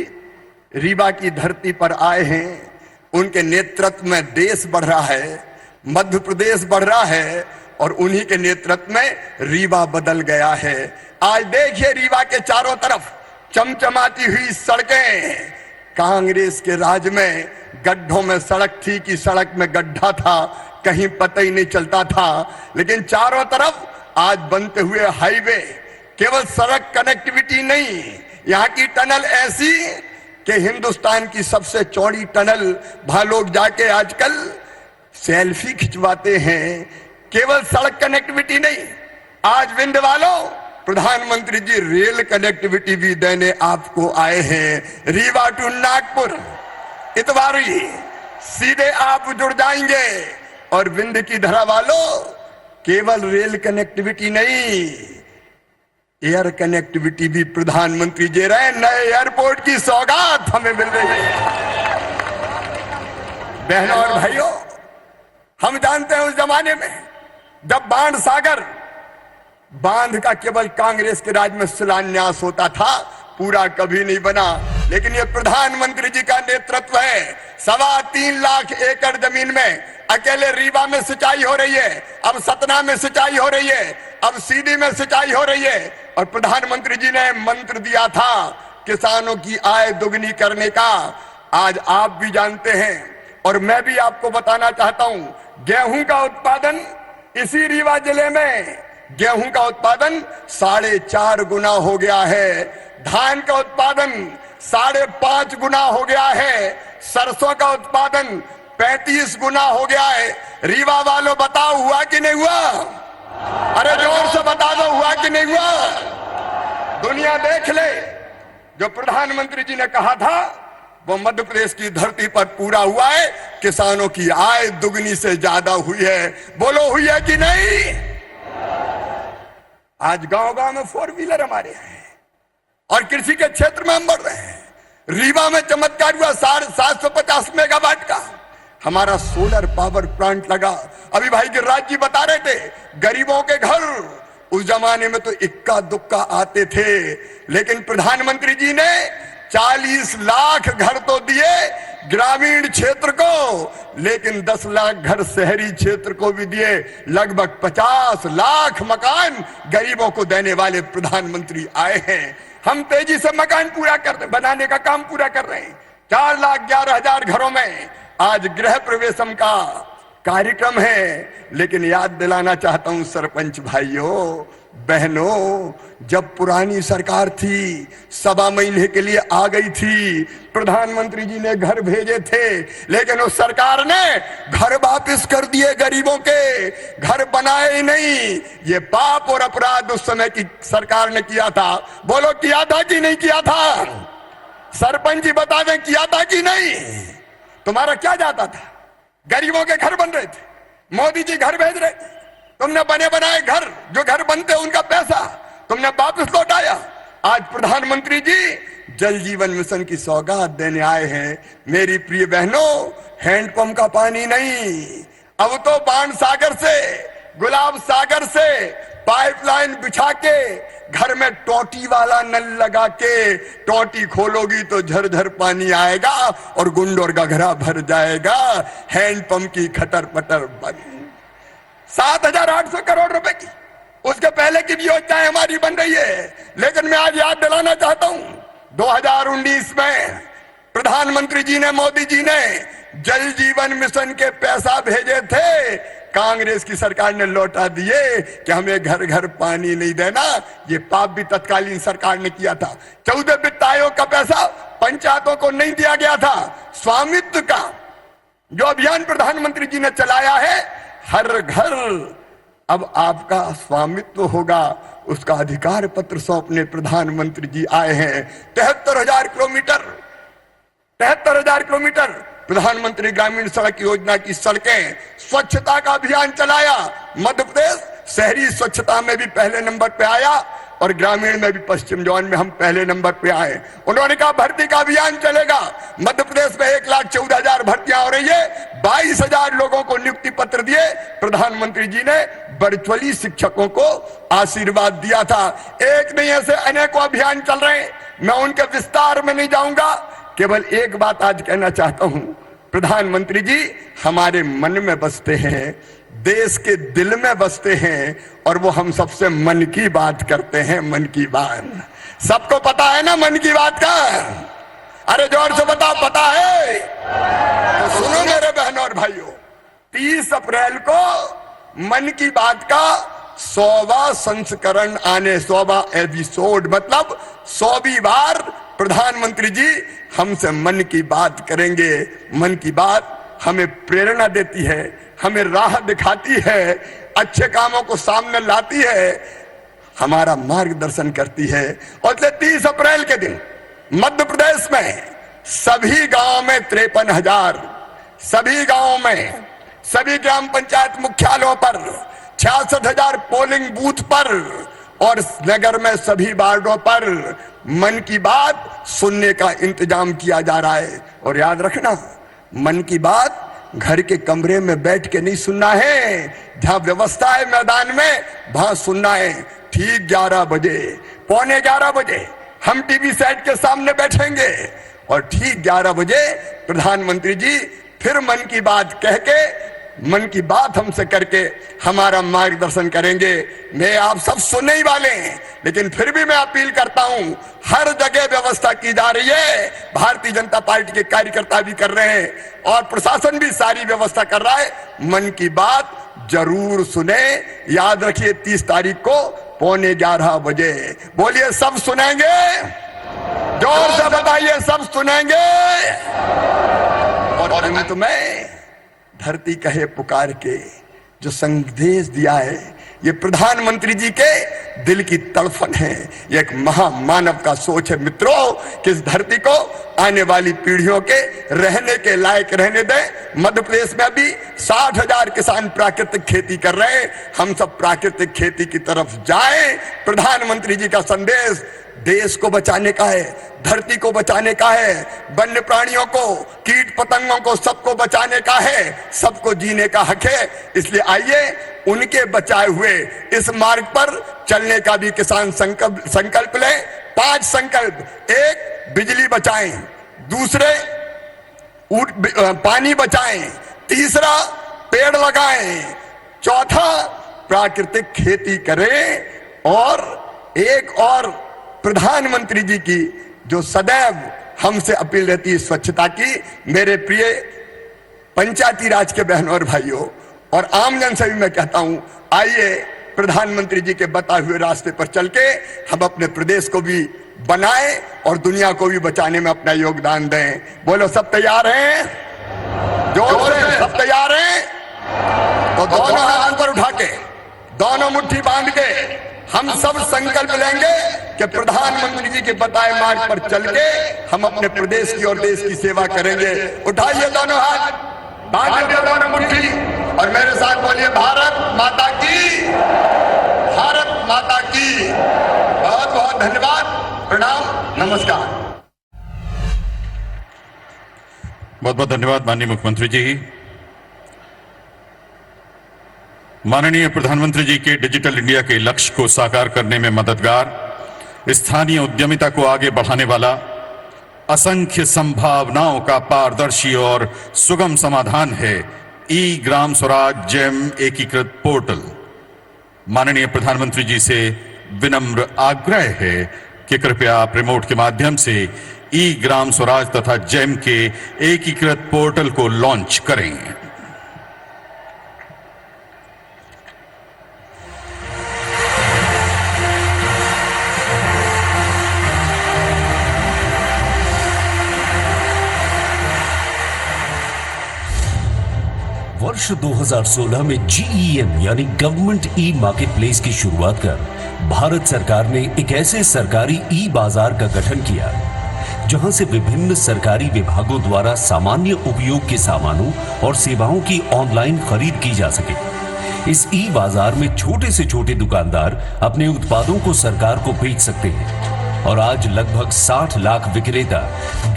रीवा की धरती पर आए हैं। उनके नेतृत्व में देश बढ़ रहा है, मध्य प्रदेश बढ़ रहा है और उन्हीं के नेतृत्व में रीवा बदल गया है। आज देखिए रीवा के चारों तरफ चमचमाती हुई सड़कें। कांग्रेस के राज में गड्ढों में सड़क थी कि सड़क में गड्ढा था, कहीं पता ही नहीं चलता था, लेकिन चारों तरफ आज बनते हुए हाईवे, केवल सड़क कनेक्टिविटी नहीं, यहाँ की टनल ऐसी कि हिंदुस्तान की सबसे चौड़ी टनल, वहां लोग जाके आजकल सेल्फी खिंचवाते हैं। केवल सड़क कनेक्टिविटी नहीं, आज विंध्य वालों प्रधानमंत्री जी रेल कनेक्टिविटी भी देने आपको आए हैं। रीवा टू नागपुर इतवारी सीधे आप जुड़ जाएंगे। और विंध्य की धरा वालों केवल रेल कनेक्टिविटी नहीं, एयर कनेक्टिविटी भी प्रधानमंत्री दे रहे हैं। नए एयरपोर्ट की सौगात हमें मिल रही है। बहनों और भाइयों, हम जानते हैं उस जमाने में जब बाण सागर बांध का केवल कांग्रेस के राज में शिलान्यास होता था, पूरा कभी नहीं बना, लेकिन ये प्रधानमंत्री जी का नेतृत्व है। 3.25 लाख एकड़ जमीन में अकेले रीवा में सिंचाई हो रही है, अब सतना में सिंचाई हो रही है, अब सीधी में सिंचाई हो रही है। और प्रधानमंत्री जी ने मंत्र दिया था किसानों की आय दुगनी करने का। आज आप भी जानते हैं और मैं भी आपको बताना चाहता हूं, गेहूं का उत्पादन इसी रीवा जिले में, गेहूं का उत्पादन 4.5 गुना हो गया है, धान का उत्पादन 5.5 गुना हो गया है, सरसों का उत्पादन 35 गुना हो गया है। रीवा वालों बताओ हुआ कि नहीं हुआ? अरे जोर से बता दो हुआ कि नहीं हुआ? दुनिया देख ले, जो प्रधानमंत्री जी ने कहा था वो मध्य प्रदेश की धरती पर पूरा हुआ है। किसानों की आय दुगनी से ज्यादा हुई है। बोलो हुई है कि नहीं? आज गांव गांव में 4 व्हीलर हमारे हैं और कृषि के क्षेत्र में हम बढ़ रहे हैं। रीवा में चमत्कार हुआ 750 मेगावाट का हमारा सोलर पावर प्लांट लगा। अभी भाई गिरिराज जी बता रहे थे, गरीबों के घर उस जमाने में तो इक्का दुक्का आते थे, लेकिन प्रधानमंत्री जी ने 40 लाख घर तो दिए ग्रामीण क्षेत्र को, लेकिन 10 लाख घर शहरी क्षेत्र को भी दिए। लगभग 50 लाख मकान गरीबों को देने वाले प्रधानमंत्री आए हैं। हम तेजी से मकान बनाने का काम पूरा कर रहे हैं। 4,11,000 घरों में आज गृह प्रवेशम का कार्यक्रम है। लेकिन याद दिलाना चाहता हूं सरपंच भाइयों बहनों, जब पुरानी सरकार थी 1.25 महीने के लिए आ गई थी, प्रधानमंत्री जी ने घर भेजे थे, लेकिन उस सरकार ने घर वापस कर दिए। गरीबों के घर बनाए ही नहीं। ये पाप और अपराध उस समय की सरकार ने किया था। बोलो किया था कि नहीं किया था? सरपंच जी बता दें किया था कि नहीं? तुम्हारा क्या जाता था? गरीबों के घर बन रहे थे, मोदी जी घर भेज रहे थे, तुमने बने बनाए घर, जो घर बनते उनका पैसा तुमने वापस लौटाया। आज प्रधानमंत्री जी जल जीवन मिशन की सौगात देने आए हैं। मेरी प्रिय बहनों, हैंडपंप का पानी नहीं, अब तो बाण सागर से, गुलाब सागर से पाइपलाइन बिछा के घर में टोटी वाला नल लगा के, टोटी खोलोगी तो झरझर पानी आएगा और गुंड और गघरा भर जाएगा। हैंडपंप की खटर पटर बंद। 7,800 करोड़ रुपए की उसके पहले की भी योजनाएं हमारी बन रही है। लेकिन मैं आज याद दिलाना चाहता हूं, 2019 में प्रधानमंत्री जी ने, मोदी जी ने जल जीवन मिशन के पैसा भेजे थे कांग्रेस की सरकार ने लौटा दिए कि हमें घर घर पानी नहीं देना। ये पाप भी तत्कालीन सरकार ने किया था। 14 वित्त आयोग का पैसा पंचायतों को नहीं दिया गया था। स्वामित्व का जो अभियान प्रधानमंत्री जी ने चलाया है, हर घर अब आपका स्वामित्व होगा, उसका अधिकार पत्र सौंपने प्रधानमंत्री जी आए हैं। 73,000 किलोमीटर प्रधानमंत्री ग्रामीण सड़क योजना की सड़कें, स्वच्छता का अभियान चलाया। मध्य प्रदेश शहरी स्वच्छता में भी पहले नंबर पे आया और ग्रामीण में भी पश्चिम जोन में हम पहले नंबर पे आए। उन्होंने कहा भर्ती का अभियान चलेगा। मध्य प्रदेश में 1,14,000 भर्तियां हो रही है। 22,000 लोगों को नियुक्ति पत्र दिए। प्रधानमंत्री जी ने वर्चुअली शिक्षकों को आशीर्वाद दिया था। एक नहीं, ऐसे अनेकों अभियान चल रहे हैं। मैं उनके विस्तार में नहीं जाऊंगा, केवल एक बात आज कहना चाहता हूं। प्रधानमंत्री जी हमारे मन में बसते हैं, देश के दिल में बसते हैं और वो हम सबसे मन की बात करते हैं। मन की बात सबको पता है ना, मन की बात का? अरे जोर से बताओ, पता है? तो सुनो मेरे बहनों और भाइयों, 30 अप्रैल को मन की बात का 100वां संस्करण आने, 100वां एपिसोड, मतलब 100वीं बार प्रधानमंत्री जी हमसे मन की बात करेंगे। मन की बात हमें प्रेरणा देती है, हमें राह दिखाती है, अच्छे कामों को सामने लाती है, हमारा मार्गदर्शन करती है। और 30 अप्रैल के दिन मध्य प्रदेश में सभी गांवों में 53,000, सभी गांवों में, सभी ग्राम पंचायत मुख्यालयों पर 66,000 पोलिंग बूथ पर और नगर में सभी वार्डों पर मन की बात सुनने का इंतजाम किया जा रहा है। और याद रखना, मन की बात घर के कमरे में बैठ के नहीं सुनना है। जहां व्यवस्था है मैदान में, वहां सुनना है। ठीक 11 बजे, पौने 11 बजे हम टीवी सेट के सामने बैठेंगे और ठीक 11 बजे प्रधानमंत्री जी फिर मन की बात कह के, मन की बात हमसे करके हमारा मार्गदर्शन करेंगे। मैं आप सब सुनने ही वाले हैं, लेकिन फिर भी मैं अपील करता हूं, हर जगह व्यवस्था की जा रही है। भारतीय जनता पार्टी के कार्यकर्ता भी कर रहे हैं और प्रशासन भी सारी व्यवस्था कर रहा है। मन की बात जरूर सुने। याद रखिए 30 तारीख को पौने 11 बजे। बोलिए सब सुनेंगे? जोर से बताइए, सब सुनेंगे? और अंत में धरती कहे पुकार के जो संदेश दिया है, ये प्रधानमंत्री जी के दिल की तड़फन है। ये एक महामानव का सोच है मित्रों, कि इस धरती को आने वाली पीढ़ियों के रहने के लायक रहने दें। मध्य प्रदेश में अभी 60,000 किसान प्राकृतिक खेती कर रहे हैं। हम सब प्राकृतिक खेती की तरफ जाएं। प्रधानमंत्री जी का संदेश देश को बचाने का है, धरती को बचाने का है, वन्य प्राणियों को, कीट पतंगों को, सबको बचाने का है, सबको जीने का हक है। इसलिए आइए उनके बचाए हुए इस मार्ग पर चलने का भी किसान संकल्प लें। 5 संकल्प। 1, बिजली बचाएं। दूसरे, पानी बचाएं। तीसरा, पेड़ लगाएं। चौथा, प्राकृतिक खेती करें। और एक और प्रधानमंत्री जी की जो सदैव हमसे अपील रहती है स्वच्छता की, मेरे प्रिय पंचायती राज के बहनों और भाइयों और आमजन से भी मैं कहता हूं, आइए प्रधानमंत्री जी के बताए हुए रास्ते पर चल के हम अपने प्रदेश को भी बनाएं और दुनिया को भी बचाने में अपना योगदान दें। बोलो सब तैयार हैं? जोर से सब तैयार हैं? तो दोनों हाथ पर उठा के, दोनों मुट्ठी बांध के हम सब संकल्प लेंगे कि प्रधानमंत्री जी के बताए मार्ग पर चल के हम अपने प्रदेश की और देश की सेवा करेंगे। उठाइए दोनों हाथ, बांधिए दोनों मुट्ठी और मेरे साथ बोलिए, भारत माता की, भारत माता की। बहुत बहुत धन्यवाद, प्रणाम, नमस्कार। बहुत बहुत धन्यवाद माननीय मुख्यमंत्री जी। माननीय प्रधानमंत्री जी के डिजिटल इंडिया के लक्ष्य को साकार करने में मददगार, स्थानीय उद्यमिता को आगे बढ़ाने वाला, असंख्य संभावनाओं का पारदर्शी और सुगम समाधान है ई ग्राम स्वराज जेम एकीकृत पोर्टल। माननीय प्रधानमंत्री जी से विनम्र आग्रह है कि कृपया आप रिमोट के माध्यम से ई ग्राम स्वराज तथा जेम के एकीकृत पोर्टल को लॉन्च करें। वर्ष 2016 में GEM यानी गवर्नमेंट ई मार्केट प्लेस की शुरुआत कर भारत सरकार ने एक ऐसे सरकारी ई बाजार का गठन किया जहां से विभिन्न सरकारी विभागों द्वारा सामान्य उपयोग के सामानों और सेवाओं की ऑनलाइन खरीद की जा सके। इस ई बाजार में छोटे से छोटे दुकानदार अपने उत्पादों को सरकार को बेच सकते हैं और आज लगभग 60 लाख विक्रेता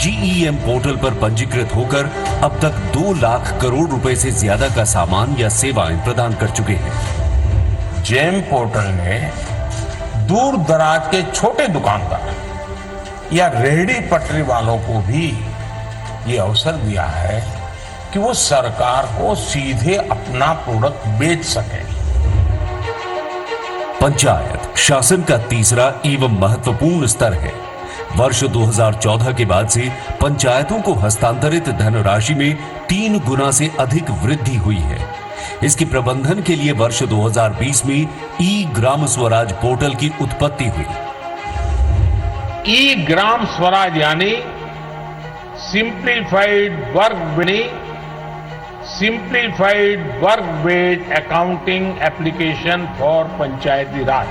GEM पोर्टल पर पंजीकृत होकर अब तक 2 लाख करोड़ रुपए से ज्यादा का सामान या सेवाएं प्रदान कर चुके हैं। जेम पोर्टल ने दूर दराज के छोटे दुकानदार या रेहड़ी पटरी वालों को भी ये अवसर दिया है कि वो सरकार को सीधे अपना प्रोडक्ट बेच सके। पंचायत शासन का तीसरा एवं महत्वपूर्ण स्तर है। वर्ष 2014 के बाद से पंचायतों को हस्तांतरित धनराशि में 3 गुना से अधिक वृद्धि हुई है। इसके प्रबंधन के लिए वर्ष 2020 में ई ग्राम स्वराज पोर्टल की उत्पत्ति हुई। ई ग्राम स्वराज यानी simplified work based accounting application for Panchayati Raj.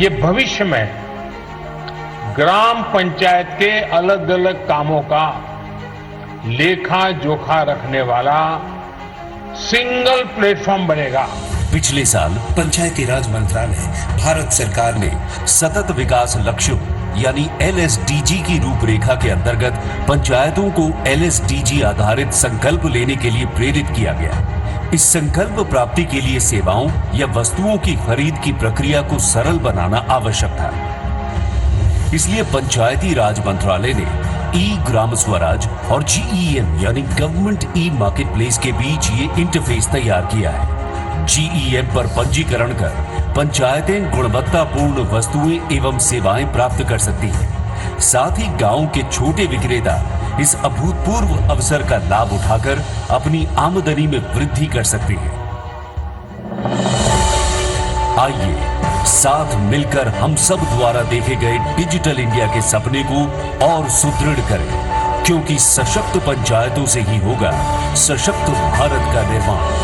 ये भविष्य में ग्राम पंचायत के अलग अलग कामों का लेखा जोखा रखने वाला सिंगल प्लेटफॉर्म बनेगा। पिछले साल पंचायती राज मंत्रालय भारत सरकार ने सतत विकास लक्ष्यों यानी LSDG की रूपरेखा के अंतर्गत पंचायतों को LSDG आधारित संकल्प लेने के लिए प्रेरित किया गया। इस संकल्प प्राप्ति के लिए सेवाओं या वस्तुओं की खरीद की प्रक्रिया को सरल बनाना आवश्यक था। इसलिए पंचायती राज मंत्रालय ने ई ग्राम स्वराज और GEM यानी गवर्नमेंट ई मार्केट प्लेस के बीच ये इंटरफेस तैयार किया है। GEM पर पंजीकरण कर पंचायतें गुणवत्तापूर्ण वस्तुएं एवं सेवाएं प्राप्त कर सकती हैं। साथ ही गांव के छोटे विक्रेता इस अभूतपूर्व अवसर का लाभ उठाकर अपनी आमदनी में वृद्धि कर सकते हैं। आइए साथ मिलकर हम सब द्वारा देखे गए डिजिटल इंडिया के सपने को और सुदृढ़ करें, क्योंकि सशक्त पंचायतों से ही होगा सशक्त भारत का निर्माण।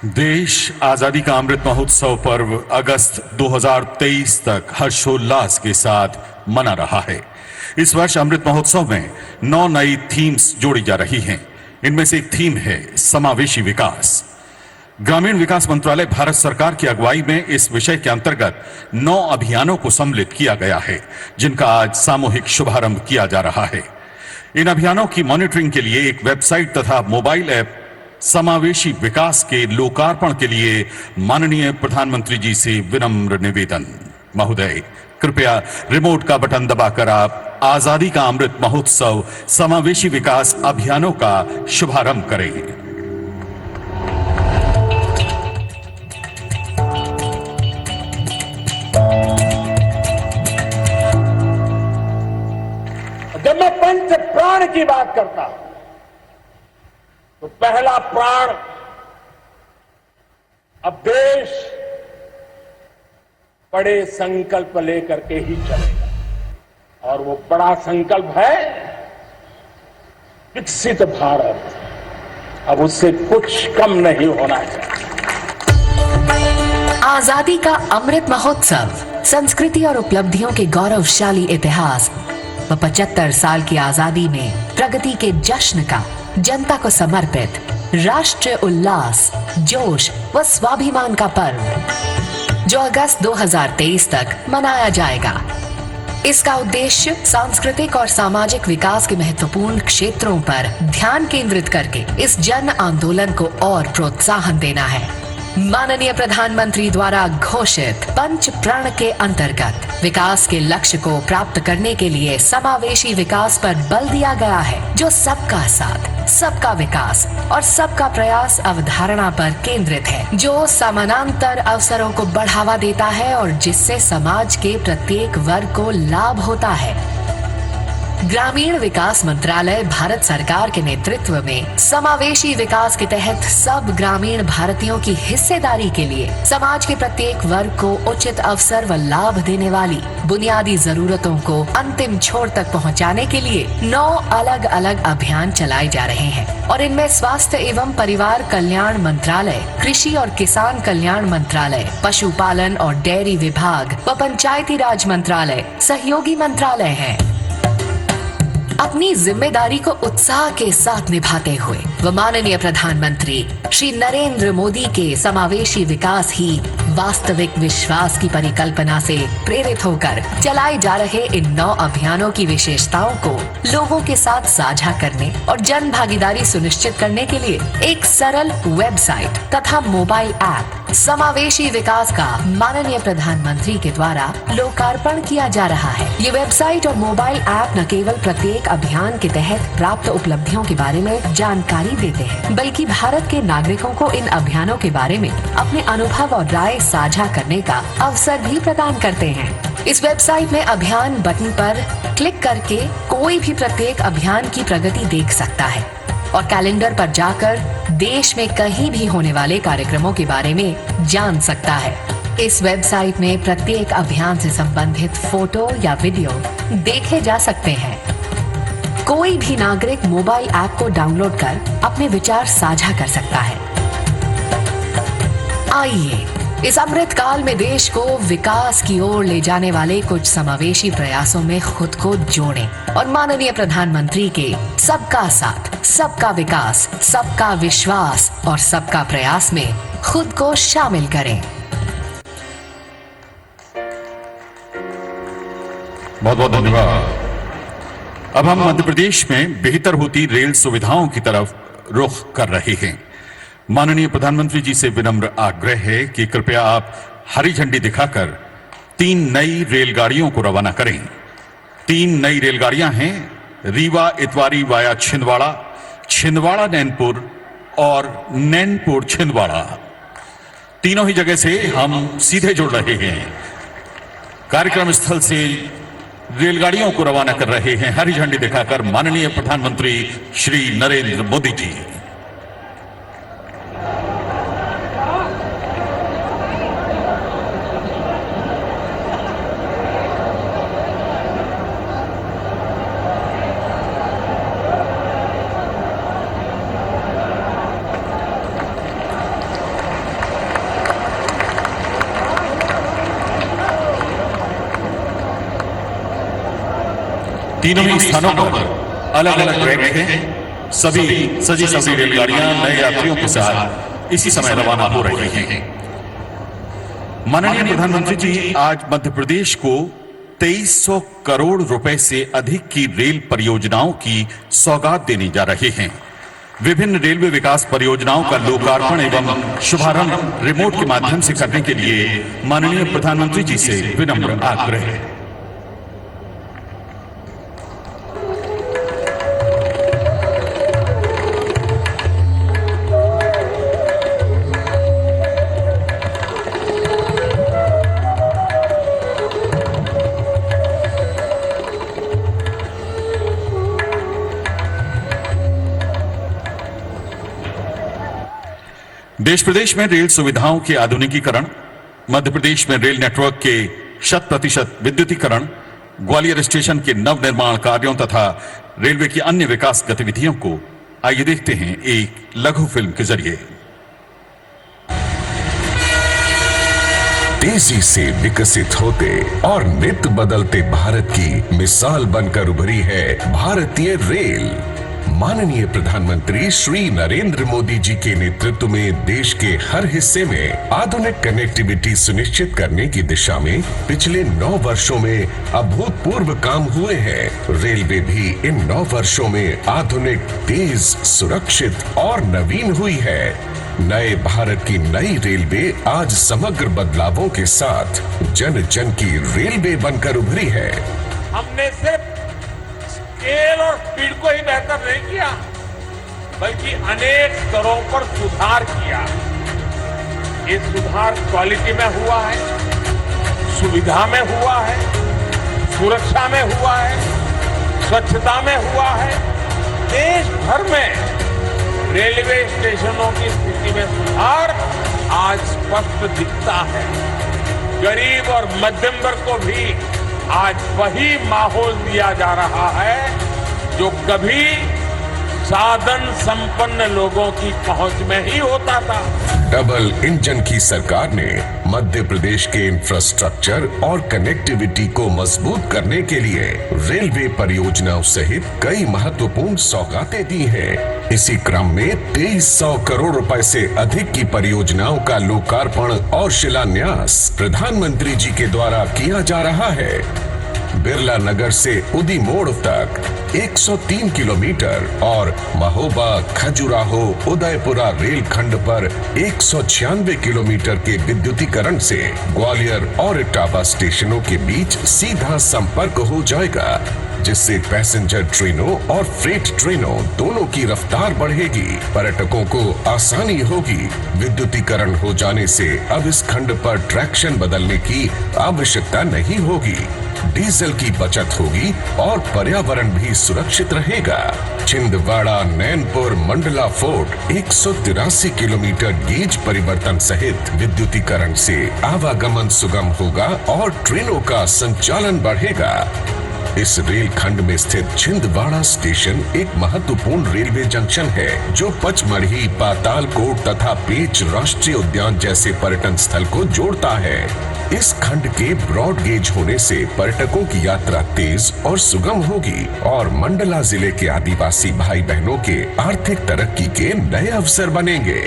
देश आजादी का अमृत महोत्सव पर्व अगस्त 2023 तक हर्षोल्लास के साथ मना रहा है। इस वर्ष अमृत महोत्सव में 9 नई थीम्स जोड़ी जा रही हैं। इनमें से एक थीम है समावेशी विकास। ग्रामीण विकास मंत्रालय भारत सरकार की अगुवाई में इस विषय के अंतर्गत 9 अभियानों को सम्मिलित किया गया है, जिनका आज सामूहिक शुभारंभ किया जा रहा है। इन अभियानों की मॉनिटरिंग के लिए एक वेबसाइट तथा मोबाइल ऐप समावेशी विकास के लोकार्पण के लिए माननीय प्रधानमंत्री जी से विनम्र निवेदन। महोदय, कृपया रिमोट का बटन दबाकर आप आजादी का अमृत महोत्सव समावेशी विकास अभियानों का शुभारंभ करें। जब मैं पंच प्राण की बात करता हूं तो पहला प्राण अब देश बड़े संकल्प लेकर के ही चलेगा, और वो बड़ा संकल्प है विकसित भारत। अब उससे कुछ कम नहीं होना चाहिए। आजादी का अमृत महोत्सव संस्कृति और उपलब्धियों के गौरवशाली इतिहास व 75 साल की आजादी में प्रगति के जश्न का जनता को समर्पित राष्ट्रीय उल्लास, जोश व स्वाभिमान का पर्व जो अगस्त 2023 तक मनाया जाएगा। इसका उद्देश्य सांस्कृतिक और सामाजिक विकास के महत्वपूर्ण क्षेत्रों पर ध्यान केंद्रित करके इस जन आंदोलन को और प्रोत्साहन देना है। माननीय प्रधानमंत्री द्वारा घोषित पंच प्रण के अंतर्गत विकास के लक्ष्य को प्राप्त करने के लिए समावेशी विकास पर बल दिया गया है, जो सबका साथ, सबका विकास और सबका प्रयास अवधारणा पर केंद्रित है, जो समानांतर अवसरों को बढ़ावा देता है और जिससे समाज के प्रत्येक वर्ग को लाभ होता है। ग्रामीण विकास मंत्रालय भारत सरकार के नेतृत्व में समावेशी विकास के तहत सब ग्रामीण भारतीयों की हिस्सेदारी के लिए समाज के प्रत्येक वर्ग को उचित अवसर व लाभ देने वाली बुनियादी जरूरतों को अंतिम छोर तक पहुंचाने के लिए 9 अलग अलग अभियान चलाए जा रहे हैं और इनमें स्वास्थ्य एवं परिवार कल्याण मंत्रालय, कृषि और किसान कल्याण मंत्रालय, पशुपालन और डेयरी विभाग व पंचायती राज मंत्रालय सहयोगी मंत्रालय हैं। अपनी जिम्मेदारी को उत्साह के साथ निभाते हुए व माननीय प्रधानमंत्री श्री नरेंद्र मोदी के समावेशी विकास ही वास्तविक विश्वास की परिकल्पना से प्रेरित होकर चलाए जा रहे इन 9 अभियानों की विशेषताओं को लोगों के साथ साझा करने और जन भागीदारी सुनिश्चित करने के लिए एक सरल वेबसाइट तथा मोबाइल ऐप समावेशी विकास का माननीय प्रधानमंत्री के द्वारा लोकार्पण किया जा रहा है। ये वेबसाइट और मोबाइल ऐप न केवल प्रत्येक अभियान के तहत प्राप्त उपलब्धियों के बारे में जानकारी देते हैं, बल्कि भारत के नागरिकों को इन अभियानों के बारे में अपने अनुभव और राय साझा करने का अवसर भी प्रदान करते हैं। इस वेबसाइट में अभियान बटन पर क्लिक करके कोई भी प्रत्येक अभियान की प्रगति देख सकता है और कैलेंडर पर जाकर देश में कहीं भी होने वाले कार्यक्रमों के बारे में जान सकता है। इस वेबसाइट में प्रत्येक अभियान से संबंधित फोटो या वीडियो देखे जा सकते हैं। कोई भी नागरिक मोबाइल ऐप को डाउनलोड कर अपने विचार साझा कर सकता है। आइए इस अमृत काल में देश को विकास की ओर ले जाने वाले कुछ समावेशी प्रयासों में खुद को जोड़ें और माननीय प्रधानमंत्री के सबका साथ, सबका विकास, सबका विश्वास और सबका प्रयास में खुद को शामिल करें। बहुत बहुत धन्यवाद। अब हम मध्य प्रदेश में बेहतर होती रेल सुविधाओं की तरफ रुख कर रहे हैं। माननीय प्रधानमंत्री जी से विनम्र आग्रह है कि कृपया आप हरी झंडी दिखाकर 3 नई रेलगाड़ियों को रवाना करें। 3 नई रेलगाड़ियां हैं रीवा इतवारी वाया छिंदवाड़ा, छिंदवाड़ा नैनपुर और नैनपुर छिंदवाड़ा। तीनों ही जगह से हम सीधे जुड़ रहे हैं। कार्यक्रम स्थल से रेलगाड़ियों को रवाना कर रहे हैं हरी झंडी दिखाकर माननीय प्रधानमंत्री श्री नरेंद्र मोदी जी। तीनों ही स्थानों पर अलग अलग ट्रैक हैं। सभी सजी रेलगाड़ियां नए यात्रियों के साथ इसी समय रवाना हो रही हैं। माननीय प्रधानमंत्री जी आज मध्य प्रदेश को 2300 करोड़ रुपए से अधिक की रेल परियोजनाओं की सौगात देने जा रहे हैं। विभिन्न रेलवे विकास परियोजनाओं का लोकार्पण एवं शुभारंभ रिमोट के माध्यम से करने के लिए माननीय प्रधानमंत्री जी से विनम्र आग्रह है। देश प्रदेश में रेल सुविधाओं के आधुनिकीकरण, मध्य प्रदेश में रेल नेटवर्क के 100% विद्युतीकरण, ग्वालियर स्टेशन के नवनिर्माण कार्यों तथा रेलवे की अन्य विकास गतिविधियों को आइए देखते हैं एक लघु फिल्म के जरिए। तेजी से विकसित होते और नित बदलते भारत की मिसाल बनकर उभरी है भारतीय रेल। माननीय प्रधानमंत्री श्री नरेंद्र मोदी जी के नेतृत्व में देश के हर हिस्से में आधुनिक कनेक्टिविटी सुनिश्चित करने की दिशा में पिछले 9 वर्षों में अभूतपूर्व काम हुए हैं। रेलवे भी इन 9 वर्षों में आधुनिक, तेज, सुरक्षित और नवीन हुई है। नए भारत की नई रेलवे आज समग्र बदलावों के साथ जन जन की रेलवे बनकर उभरी है। हमने सिर्फ स्केल और स्पीड को ही बेहतर नहीं किया, बल्कि अनेक स्तरों पर सुधार किया। ये सुधार क्वालिटी में हुआ है, सुविधा में हुआ है, सुरक्षा में हुआ है, स्वच्छता में हुआ है। देश भर में रेलवे स्टेशनों की स्थिति में सुधार आज स्पष्ट दिखता है। गरीब और मध्यम वर्ग को भी आज वही माहौल दिया जा रहा है जो कभी साधन संपन्न लोगों की पहुंच में ही होता था। डबल इंजन की सरकार ने मध्य प्रदेश के इंफ्रास्ट्रक्चर और कनेक्टिविटी को मजबूत करने के लिए रेलवे परियोजनाओं सहित कई महत्वपूर्ण सौगातें दी हैं। इसी क्रम में 2300 करोड़ रुपए से अधिक की परियोजनाओं का लोकार्पण और शिलान्यास प्रधानमंत्री जी के द्वारा किया जा रहा है। बिरला नगर से उदी मोड़ तक 103 किलोमीटर और महोबा खजुराहो उदयपुरा रेल खंड पर 196 किलोमीटर के विद्युतीकरण से ग्वालियर और इटावा स्टेशनों के बीच सीधा संपर्क हो जाएगा, जिससे पैसेंजर ट्रेनों और फ्रेट ट्रेनों दोनों की रफ्तार बढ़ेगी, पर्यटकों को आसानी होगी। विद्युतीकरण हो जाने से अब इस खंड पर ट्रैक्शन बदलने की आवश्यकता नहीं होगी, डीजल की बचत होगी और पर्यावरण भी सुरक्षित रहेगा। Chhindwara Nainpur Mandla fort 183 kilometre gauge परिवर्तन सहित विद्युतीकरण से आवागमन सुगम होगा और ट्रेनों का संचालन बढ़ेगा। इस रेल खंड में स्थित छिंदवाड़ा स्टेशन एक महत्वपूर्ण रेलवे जंक्शन है जो पचमढ़ी, पातालकोट तथा पेंच राष्ट्रीय उद्यान जैसे पर्यटन स्थल को जोड़ता है। इस खंड के ब्रॉड गेज होने से पर्यटकों की यात्रा तेज और सुगम होगी और मंडला जिले के आदिवासी भाई बहनों के आर्थिक तरक्की के नए अवसर बनेंगे।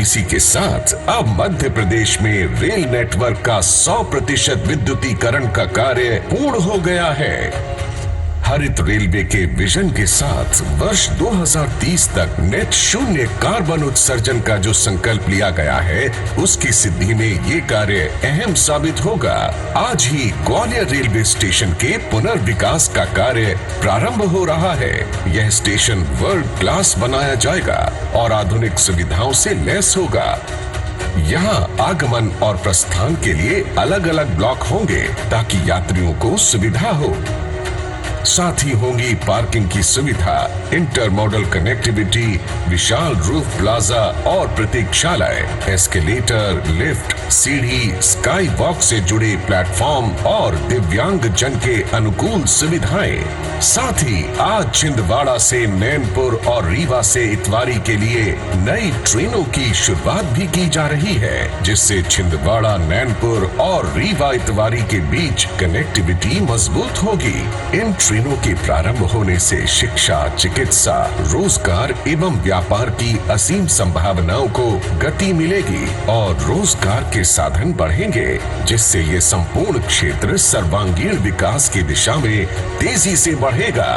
इसी के साथ अब मध्य प्रदेश में रेल नेटवर्क का 100% विद्युतीकरण का कार्य पूर्ण हो गया है। हरित रेलवे के विजन के साथ वर्ष 2030 तक नेट शून्य कार्बन उत्सर्जन का जो संकल्प लिया गया है, उसकी सिद्धि में ये कार्य अहम साबित होगा। आज ही ग्वालियर रेलवे स्टेशन के पुनर्विकास का कार्य प्रारंभ हो रहा है। यह स्टेशन वर्ल्ड क्लास बनाया जाएगा और आधुनिक सुविधाओं से लैस होगा। यहाँ आगमन और प्रस्थान के लिए अलग अलग ब्लॉक होंगे ताकि यात्रियों को सुविधा हो। साथ ही होंगी पार्किंग की सुविधा, इंटर मॉडल कनेक्टिविटी, विशाल रूफ प्लाजा और प्रतीक्षालय, एस्केलेटर, लिफ्ट, सीढ़ी, स्काई वॉक से जुड़े प्लेटफॉर्म और दिव्यांग जन के अनुकूल सुविधाएं। साथ ही आज छिंदवाड़ा से नैनपुर और रीवा से इतवारी के लिए नई ट्रेनों की शुरुआत भी की जा रही है, जिससे छिंदवाड़ा, नैनपुर और रीवा इतवारी के बीच कनेक्टिविटी मजबूत होगी। इन ट्रेनों के प्रारंभ होने से शिक्षा, चिकित्सा, रोजगार एवं व्यापार की असीम संभावनाओं को गति मिलेगी और रोजगार के साधन बढ़ेंगे, जिससे ये संपूर्ण क्षेत्र सर्वांगीण विकास की दिशा में तेजी से बढ़ेगा।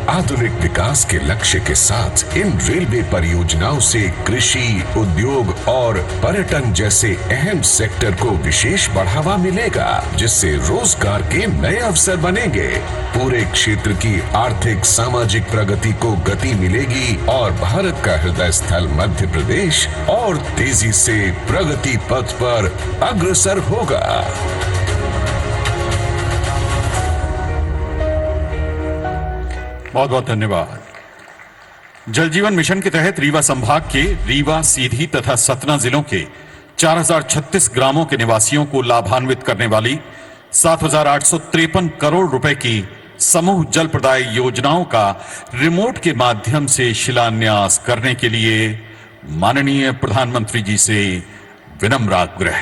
आधुनिक विकास के लक्ष्य के साथ इन रेलवे परियोजनाओं से कृषि, उद्योग और पर्यटन जैसे अहम सेक्टर को विशेष बढ़ावा मिलेगा, जिससे रोजगार के नए अवसर बनेंगे। पूरे क्षेत्र की आर्थिक सामाजिक प्रगति को गति मिलेगी और भारत का हृदय स्थल मध्य प्रदेश और तेजी से प्रगति पथ पर अग्रसर होगा। बहुत बहुत धन्यवाद। जल जीवन मिशन के तहत रीवा संभाग के रीवा, सीधी तथा सतना जिलों के 4036 ग्रामों के निवासियों को लाभान्वित करने वाली 7,853 करोड़ रुपए की समूह जल प्रदाय योजनाओं का रिमोट के माध्यम से शिलान्यास करने के लिए माननीय प्रधानमंत्री जी से विनम्र आग्रह।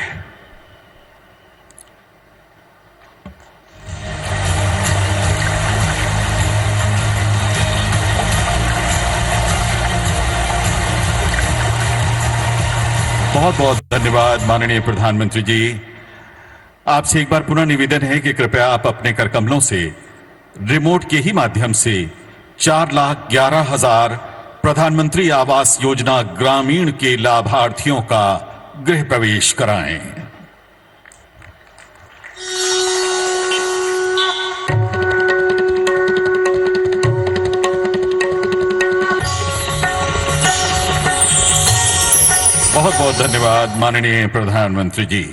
बहुत बहुत धन्यवाद माननीय प्रधानमंत्री जी। आपसे एक बार पुनः निवेदन है कि कृपया आप अपने करकमलों से रिमोट के ही माध्यम से 4,11,000 प्रधानमंत्री आवास योजना ग्रामीण के लाभार्थियों का गृह प्रवेश कराएं। बहुत बहुत धन्यवाद माननीय प्रधानमंत्री जी।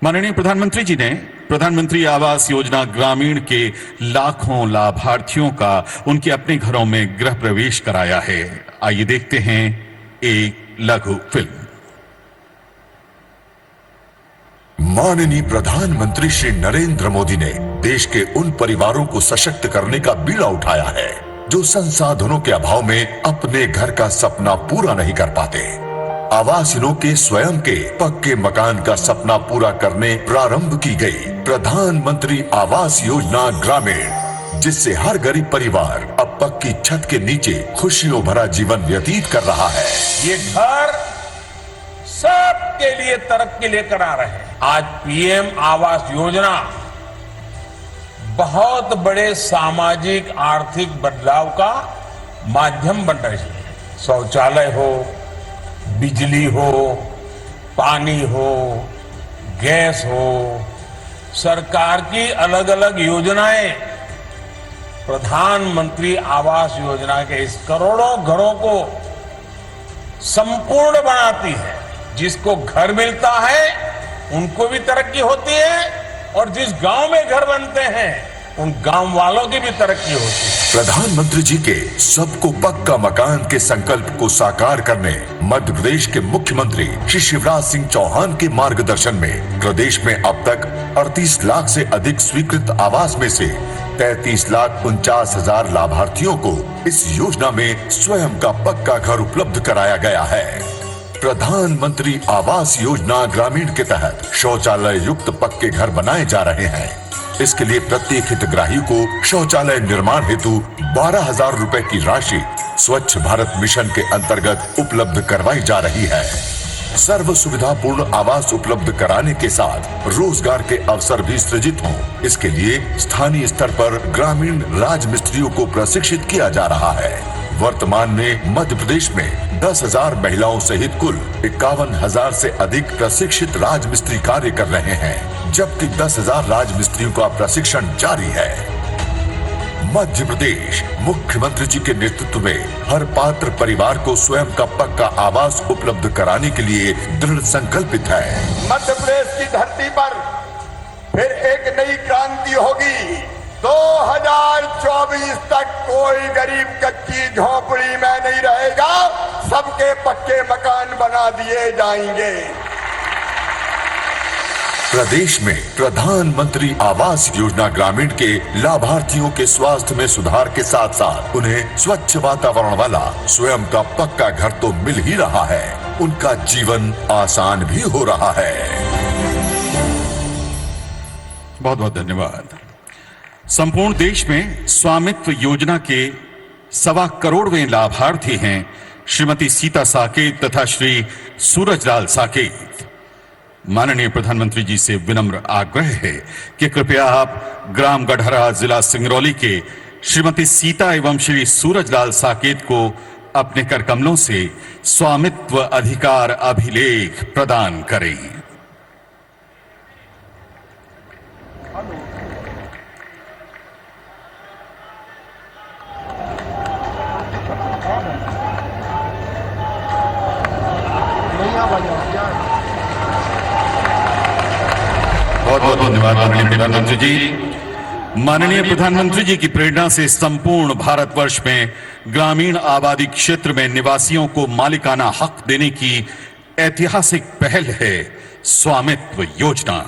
माननीय प्रधानमंत्री जी ने प्रधानमंत्री आवास योजना ग्रामीण के लाखों लाभार्थियों का उनके अपने घरों में गृह प्रवेश कराया है। आइए देखते हैं एक लघु फिल्म। माननीय प्रधानमंत्री श्री नरेंद्र मोदी ने देश के उन परिवारों को सशक्त करने का बीड़ा उठाया है जो संसाधनों के अभाव में अपने घर का सपना पूरा नहीं कर पाते। आवासियों के स्वयं के पक्के मकान का सपना पूरा करने प्रारंभ की गई प्रधानमंत्री आवास योजना ग्रामीण, जिससे हर गरीब परिवार अब पक्की छत के नीचे खुशियों भरा जीवन व्यतीत कर रहा है। ये घर सबके लिए तरक्की लेकर आ रहे हैं। आज पीएम आवास योजना बहुत बड़े सामाजिक आर्थिक बदलाव का माध्यम बन रही है। शौचालय हो, बिजली हो, पानी हो, गैस हो, सरकार की अलग अलग योजनाएं प्रधानमंत्री आवास योजना के इस करोड़ों घरों को संपूर्ण बनाती है। जिसको घर मिलता है उनको भी तरक्की होती है और जिस गांव में घर बनते हैं उन गांव वालों की भी तरक्की होती है। प्रधानमंत्री जी के सबको पक्का मकान के संकल्प को साकार करने मध्य प्रदेश के मुख्यमंत्री श्री शिवराज सिंह चौहान के मार्गदर्शन में प्रदेश में अब तक 38 लाख से अधिक स्वीकृत आवास में से 33,49,000 लाभार्थियों को इस योजना में स्वयं का पक्का घर उपलब्ध कराया गया है। प्रधानमंत्री आवास योजना ग्रामीण के तहत शौचालय युक्त पक्के घर बनाए जा रहे हैं। इसके लिए प्रत्येक हितग्राही को शौचालय निर्माण हेतु 12,000 रुपए की राशि स्वच्छ भारत मिशन के अंतर्गत उपलब्ध करवाई जा रही है। सर्व सुविधापूर्ण आवास उपलब्ध कराने के साथ रोजगार के अवसर भी सृजित हों, इसके लिए स्थानीय स्तर पर ग्रामीण राजमिस्त्रियों को प्रशिक्षित किया जा रहा है। वर्तमान में मध्य प्रदेश में 10,000 महिलाओं सहित कुल 51,000 से अधिक प्रशिक्षित राजमिस्त्री कार्य कर रहे हैं, जबकि 10,000 राजमिस्त्रियों का प्रशिक्षण जारी है। मध्य प्रदेश मुख्यमंत्री जी के नेतृत्व में हर पात्र परिवार को स्वयं का पक्का आवास उपलब्ध कराने के लिए दृढ़ संकल्पित है। मध्य प्रदेश की धरती पर फिर एक नई क्रांति होगी। 2024 तक कोई गरीब कच्ची झोपड़ी में नहीं रहेगा, सबके पक्के मकान बना दिए जाएंगे। प्रदेश में प्रधानमंत्री आवास योजना ग्रामीण के लाभार्थियों के स्वास्थ्य में सुधार के साथ साथ उन्हें स्वच्छ वातावरण वाला स्वयं का पक्का घर तो मिल ही रहा है, उनका जीवन आसान भी हो रहा है। बहुत बहुत धन्यवाद। संपूर्ण देश में स्वामित्व योजना के 1.25 करोड़वें लाभार्थी हैं श्रीमती सीता साकेत तथा श्री सूरजलाल साकेत। माननीय प्रधानमंत्री जी से विनम्र आग्रह है कि कृपया आप ग्राम गढ़हरा जिला सिंगरौली के श्रीमती सीता एवं श्री सूरजलाल साकेत को अपने कर कमलों से स्वामित्व अधिकार अभिलेख प्रदान करें। बहुत बहुत धन्यवाद माननीय प्रधानमंत्री जी। माननीय प्रधानमंत्री जी की प्रेरणा से संपूर्ण भारतवर्ष में ग्रामीण आबादी क्षेत्र में निवासियों को मालिकाना हक देने की ऐतिहासिक पहल है स्वामित्व योजना।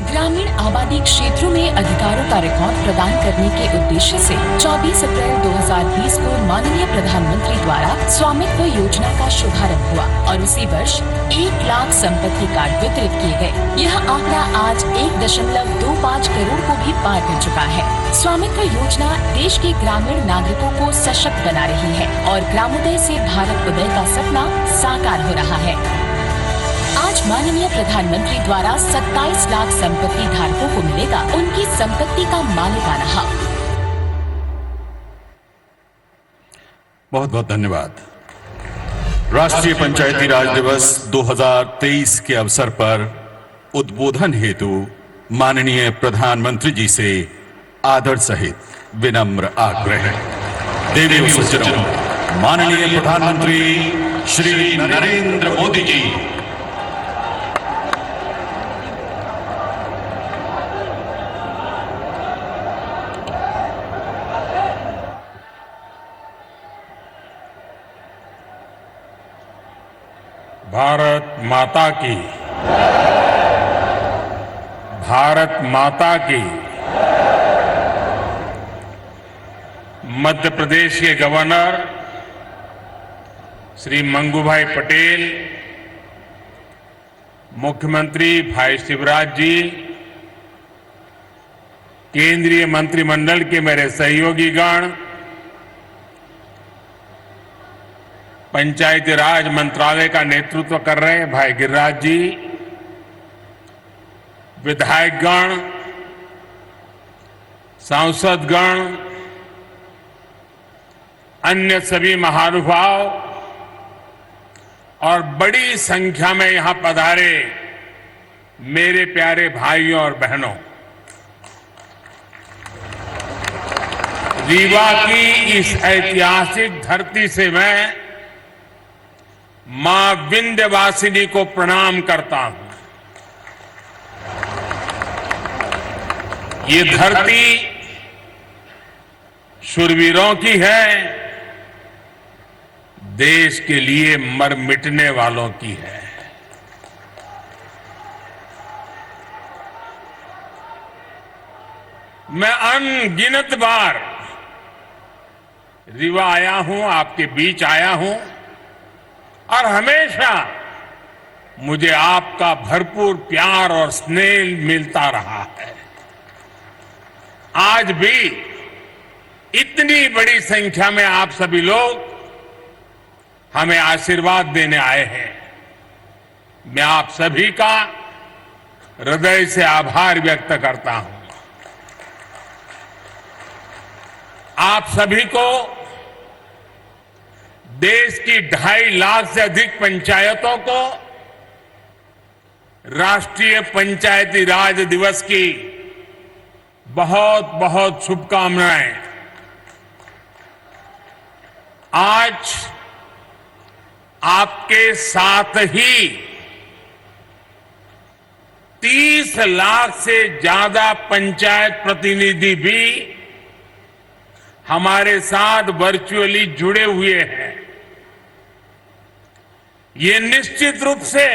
ग्रामीण आबादी क्षेत्रों में अधिकारों का रिकॉर्ड प्रदान करने के उद्देश्य से 24 अप्रैल 2020 को माननीय प्रधानमंत्री द्वारा स्वामित्व योजना का शुभारंभ हुआ और उसी वर्ष 1 लाख संपत्ति कार्ड वितरित किए गए। यह आंकड़ा आज 1.25 करोड़ को भी पार कर चुका है। स्वामित्व योजना देश के ग्रामीण नागरिकों को सशक्त बना रही है और ग्रामोदय से भारत उदय का सपना साकार हो रहा है। आज माननीय प्रधानमंत्री द्वारा 27 लाख संपत्ति धारकों को मिलेगा उनकी संपत्ति का मालिकाना हक। बहुत बहुत धन्यवाद। राष्ट्रीय पंचायती राज दिवस 2023 के अवसर पर उद्बोधन हेतु माननीय प्रधानमंत्री जी से आदर सहित विनम्र आग्रह। देवी सज्जनों, माननीय प्रधानमंत्री श्री नरेंद्र मोदी जी भारत माता की, भारत माता की। मध्य प्रदेश के गवर्नर श्री मंगूभाई पटेल, मुख्यमंत्री भाई शिवराज जी, केंद्रीय मंत्रिमंडल के मेरे सहयोगीगण, पंचायती राज मंत्रालय का नेतृत्व कर रहे भाई गिरिराज जी, विधायकगण, सांसदगण, अन्य सभी महानुभाव और बड़ी संख्या में यहां पधारे मेरे प्यारे भाइयों और बहनों, रीवा की इस ऐतिहासिक धरती से मैं मां विंध्यवासिनी को प्रणाम करता हूं। ये धरती शूरवीरों की है, देश के लिए मर मिटने वालों की है। मैं अनगिनत बार रीवा आया हूं, आपके बीच आया हूं और हमेशा मुझे आपका भरपूर प्यार और स्नेह मिलता रहा है। आज भी इतनी बड़ी संख्या में आप सभी लोग हमें आशीर्वाद देने आए हैं। मैं आप सभी का हृदय से आभार व्यक्त करता हूं। आप सभी को देश की 2.5 लाख से अधिक पंचायतों को राष्ट्रीय पंचायती राज दिवस की बहुत बहुत शुभकामनाएं। आज आपके साथ ही 30 लाख से ज्यादा पंचायत प्रतिनिधि भी हमारे साथ वर्चुअली जुड़े हुए हैं। ये निश्चित रूप से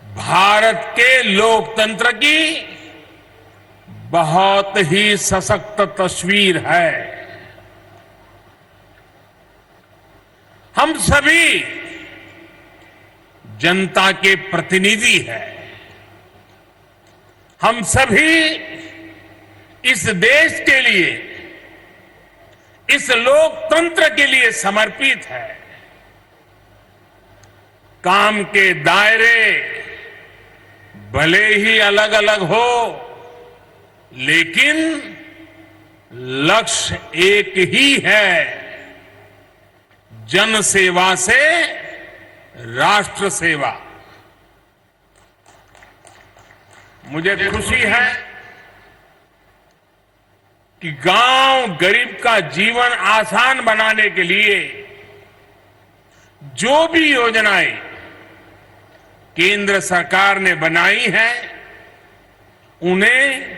भारत के लोकतंत्र की बहुत ही सशक्त तस्वीर है। हम सभी जनता के प्रतिनिधि हैं। हम सभी इस देश के लिए, इस लोकतंत्र के लिए समर्पित है। काम के दायरे भले ही अलग अलग हो, लेकिन लक्ष्य एक ही है, जन सेवा से राष्ट्र सेवा। मुझे खुशी है कि गांव गरीब का जीवन आसान बनाने के लिए जो भी योजनाएं केंद्र सरकार ने बनाई हैं, उन्हें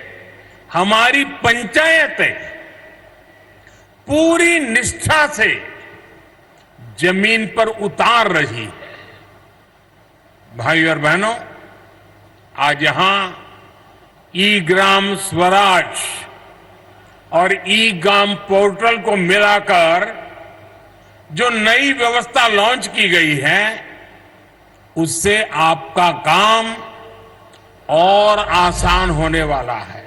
हमारी पंचायतें पूरी निष्ठा से जमीन पर उतार रही है। भाई और बहनों, आज यहां ई ग्राम स्वराज और ई ग्राम पोर्टल को मिलाकर जो नई व्यवस्था लॉन्च की गई है, उससे आपका काम और आसान होने वाला है।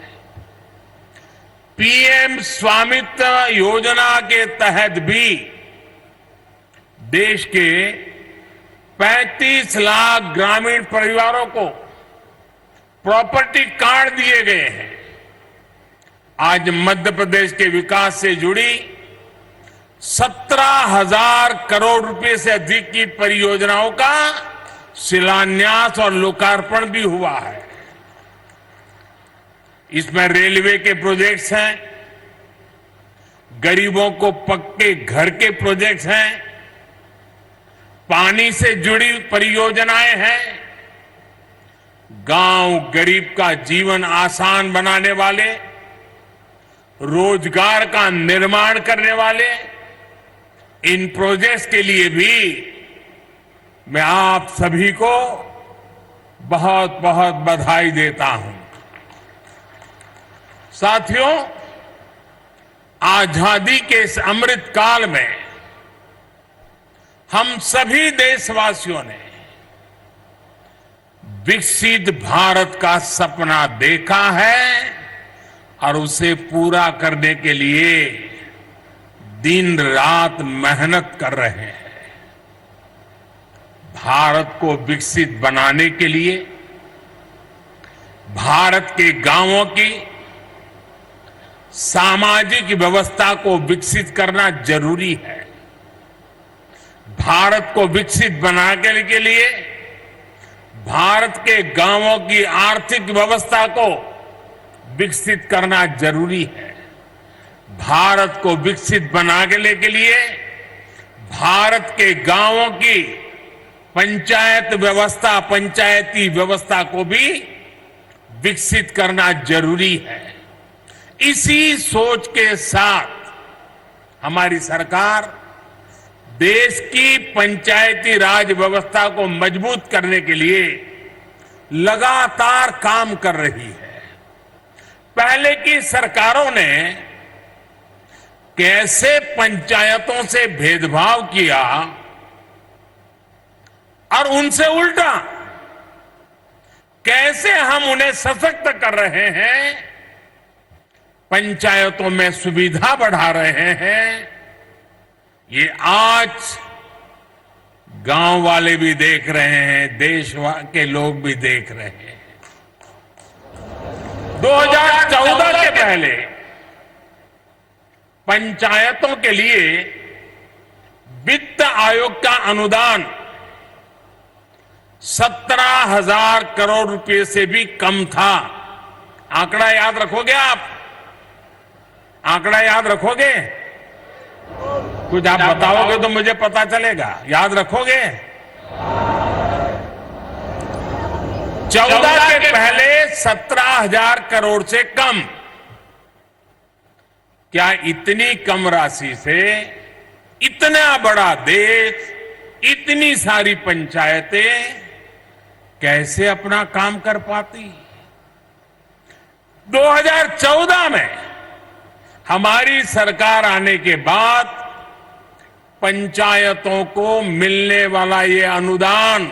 पीएम स्वामित्व योजना के तहत भी देश के 35 लाख ग्रामीण परिवारों को प्रॉपर्टी कार्ड दिए गए हैं। आज मध्य प्रदेश के विकास से जुड़ी 17,000 करोड़ रुपए से अधिक की परियोजनाओं का शिलान्यास और लोकार्पण भी हुआ है। इसमें रेलवे के प्रोजेक्ट्स हैं, गरीबों को पक्के घर के प्रोजेक्ट्स हैं, पानी से जुड़ी परियोजनाएं हैं, गांव गरीब का जीवन आसान बनाने वाले, रोजगार का निर्माण करने वाले इन प्रोजेक्ट्स के लिए भी मैं आप सभी को बहुत बहुत बधाई देता हूं। साथियों, आजादी के इस अमृत काल में हम सभी देशवासियों ने विकसित भारत का सपना देखा है और उसे पूरा करने के लिए दिन रात मेहनत कर रहे हैं। भारत को विकसित बनाने के लिए भारत के गांवों की सामाजिक व्यवस्था को विकसित करना जरूरी है। भारत को विकसित बनाने के लिए भारत के गांवों की आर्थिक व्यवस्था को विकसित करना जरूरी है। भारत को विकसित बनाने के लिए भारत के गांवों की पंचायत व्यवस्था, पंचायती व्यवस्था को भी विकसित करना जरूरी है। इसी सोच के साथ हमारी सरकार देश की पंचायती राज व्यवस्था को मजबूत करने के लिए लगातार काम कर रही है। पहले की सरकारों ने कैसे पंचायतों से भेदभाव किया और उनसे उल्टा कैसे हम उन्हें सशक्त कर रहे हैं, पंचायतों में सुविधा बढ़ा रहे हैं, ये आज गांव वाले भी देख रहे हैं, देश के लोग भी देख रहे हैं। 2014 के पहले पंचायतों के लिए वित्त आयोग का अनुदान 17,000 करोड़ रुपए से भी कम था। आंकड़ा याद रखोगे आप? आंकड़ा याद रखोगे? कुछ आप बताओगे तो मुझे पता चलेगा। याद रखोगे? 14 के पहले 17,000 करोड़ से कम। क्या इतनी कम राशि से इतना बड़ा देश, इतनी सारी पंचायतें कैसे अपना काम कर पाती? 2014 में हमारी सरकार आने के बाद पंचायतों को मिलने वाला ये अनुदान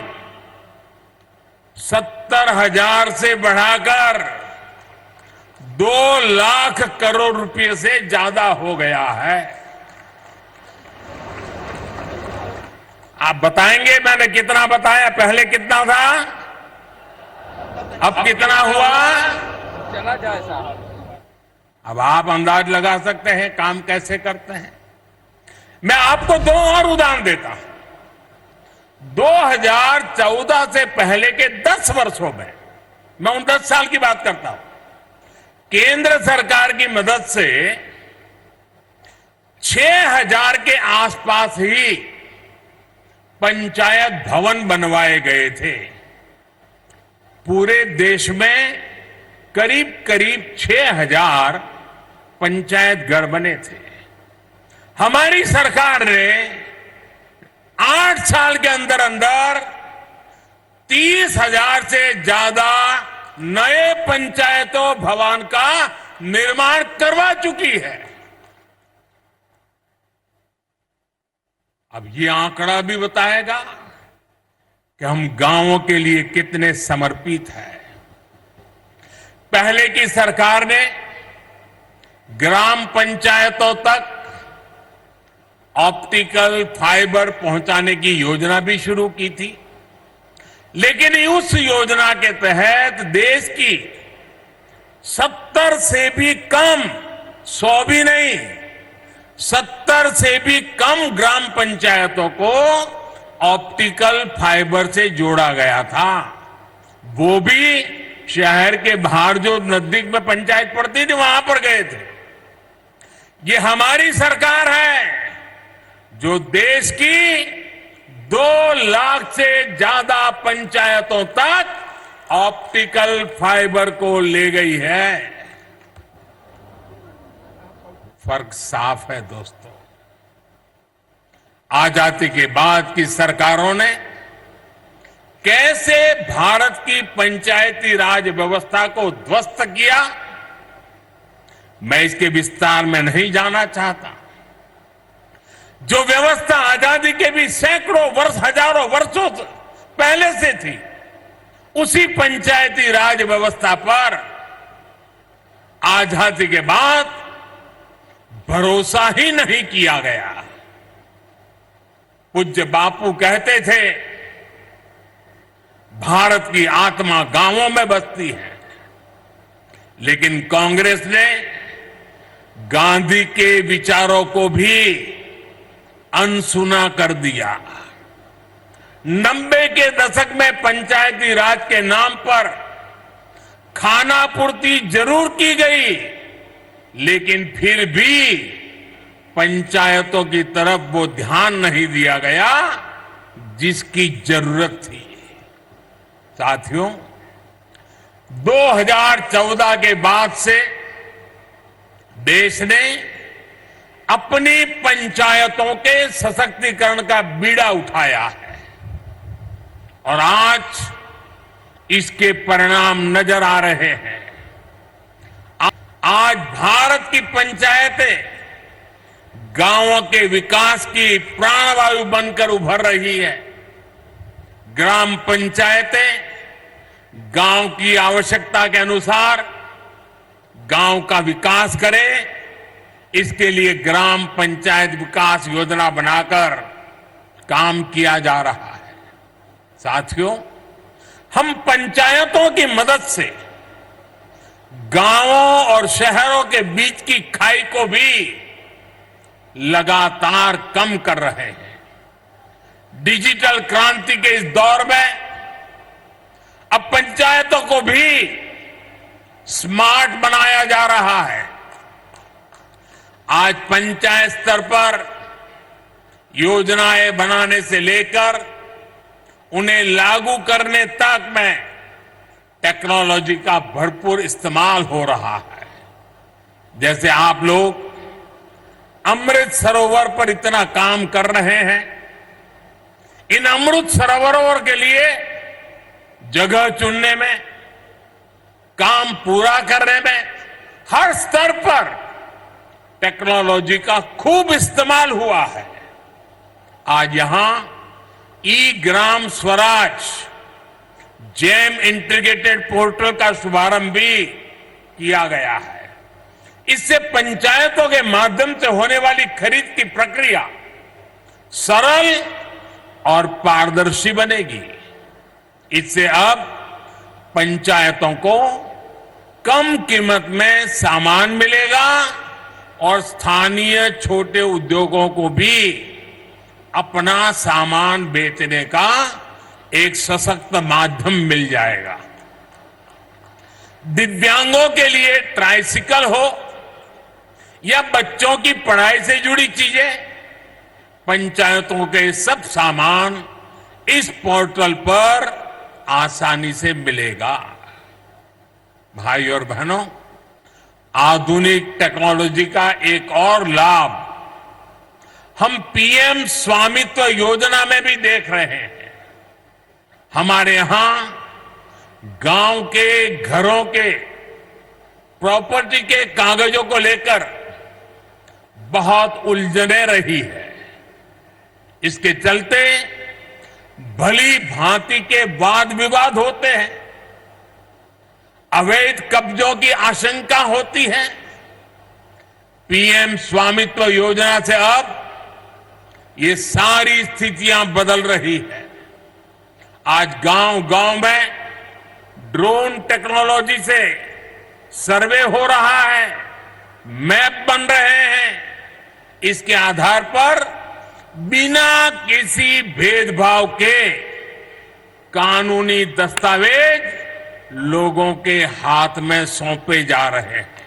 70,000 से बढ़ाकर 2 लाख करोड़ रुपए से ज्यादा हो गया है। आप बताएंगे मैंने कितना बताया? पहले कितना था, अब कितना हुआ? चला जाए साहब। अब आप अंदाज लगा सकते हैं काम कैसे करते हैं। मैं आपको 2 और उदाहरण देता हूं। 2014 से पहले के 10 वर्षों में, मैं उन 10 साल की बात करता हूं, केंद्र सरकार की मदद से 6,000 के आसपास ही पंचायत भवन बनवाए गए थे। पूरे देश में करीब करीब 6,000 पंचायत घर बने थे। हमारी सरकार ने 8 साल के अंदर अंदर 30,000 से ज्यादा नए पंचायतों भवन का निर्माण करवा चुकी है। अब ये आंकड़ा भी बताएगा कि हम गांवों के लिए कितने समर्पित हैं। पहले की सरकार ने ग्राम पंचायतों तक ऑप्टिकल फाइबर पहुंचाने की योजना भी शुरू की थी, लेकिन उस योजना के तहत देश की 70 से भी कम, 100 भी नहीं, 70 से भी कम ग्राम पंचायतों को ऑप्टिकल फाइबर से जोड़ा गया था। वो भी शहर के बाहर जो नजदीक में पंचायत पड़ती थी वहां पर गए थे। ये हमारी सरकार है जो देश की 2 लाख से ज्यादा पंचायतों तक ऑप्टिकल फाइबर को ले गई है। फर्क साफ है दोस्तों। आजादी के बाद की सरकारों ने कैसे भारत की पंचायती राज व्यवस्था को ध्वस्त किया, मैं इसके विस्तार में नहीं जाना चाहता। जो व्यवस्था आजादी के भी सैकड़ों वर्ष, हजारों वर्षों पहले से थी, उसी पंचायती राज व्यवस्था पर आजादी के बाद भरोसा ही नहीं किया गया। पूज्य बापू कहते थे, भारत की आत्मा गांवों में बसती है, लेकिन कांग्रेस ने गांधी के विचारों को भी अनसुना कर दिया। 90 के दशक में पंचायती राज के नाम पर खानापूर्ति जरूर की गई, लेकिन फिर भी पंचायतों की तरफ वो ध्यान नहीं दिया गया जिसकी जरूरत थी। साथियों, 2014 के बाद से देश ने अपनी पंचायतों के सशक्तिकरण का बीड़ा उठाया है और आज इसके परिणाम नजर आ रहे हैं। आज भारत की पंचायतें गांवों के विकास की प्राणवायु बनकर उभर रही है। ग्राम पंचायतें गांव की आवश्यकता के अनुसार गांव का विकास करें, इसके लिए ग्राम पंचायत विकास योजना बनाकर काम किया जा रहा है। साथियों, हम पंचायतों की मदद से गांवों और शहरों के बीच की खाई को भी लगातार कम कर रहे हैं। डिजिटल क्रांति के इस दौर में अब पंचायतों को भी स्मार्ट बनाया जा रहा है। आज पंचायत स्तर पर योजनाएं बनाने से लेकर उन्हें लागू करने तक में टेक्नोलॉजी का भरपूर इस्तेमाल हो रहा है। जैसे आप लोग अमृत सरोवर पर इतना काम कर रहे हैं, इन अमृत सरोवरों के लिए जगह चुनने में, काम पूरा करने में हर स्तर पर टेक्नोलॉजी का खूब इस्तेमाल हुआ है। आज यहां ई Gram Swaraj GeM integrated portal का शुभारंभ भी किया गया है। इससे पंचायतों के माध्यम से होने वाली खरीद की प्रक्रिया सरल और पारदर्शी बनेगी। इससे अब पंचायतों को कम कीमत में सामान मिलेगा और स्थानीय छोटे उद्योगों को भी अपना सामान बेचने का एक सशक्त माध्यम मिल जाएगा। दिव्यांगों के लिए ट्राइसिकल हो या बच्चों की पढ़ाई से जुड़ी चीजें, पंचायतों के सब सामान इस पोर्टल पर आसानी से मिलेगा। भाई और बहनों, आधुनिक टेक्नोलॉजी का एक और लाभ हम पीएम स्वामित्व योजना में भी देख रहे हैं। हमारे यहां गांव के घरों के प्रॉपर्टी के कागजों को लेकर बहुत उलझने रही है। इसके चलते भली भांति के वाद विवाद होते हैं, अवैध कब्जों की आशंका होती है। पीएम स्वामित्व योजना से अब ये सारी स्थितियां बदल रही है। आज गांव-गांव में ड्रोन टेक्नोलॉजी से सर्वे हो रहा है, मैप बन रहे हैं। इसके आधार पर बिना किसी भेदभाव के कानूनी दस्तावेज लोगों के हाथ में सौंपे जा रहे हैं।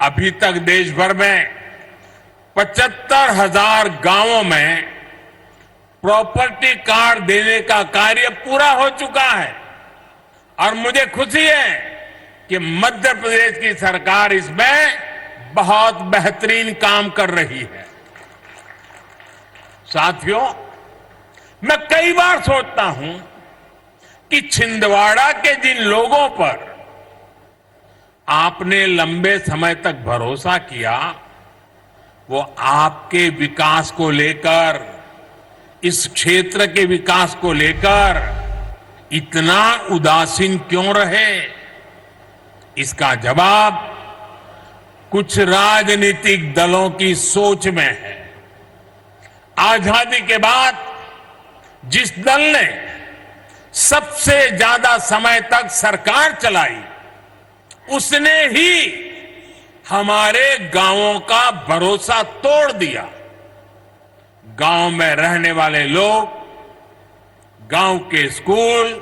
अभी तक देश भर में 75,000 गांवों में प्रॉपर्टी कार्ड देने का कार्य पूरा हो चुका है और मुझे खुशी है कि मध्य प्रदेश की सरकार इसमें बहुत बेहतरीन काम कर रही है। साथियों, मैं कई बार सोचता हूं कि छिंदवाड़ा के जिन लोगों पर आपने लंबे समय तक भरोसा किया, वो आपके विकास को लेकर, इस क्षेत्र के विकास को लेकर इतना उदासीन क्यों रहे? इसका जवाब कुछ राजनीतिक दलों की सोच में है। आजादी के बाद जिस दल ने सबसे ज्यादा समय तक सरकार चलाई, उसने ही हमारे गांवों का भरोसा तोड़ दिया। गांव में रहने वाले लोग गांव के स्कूल,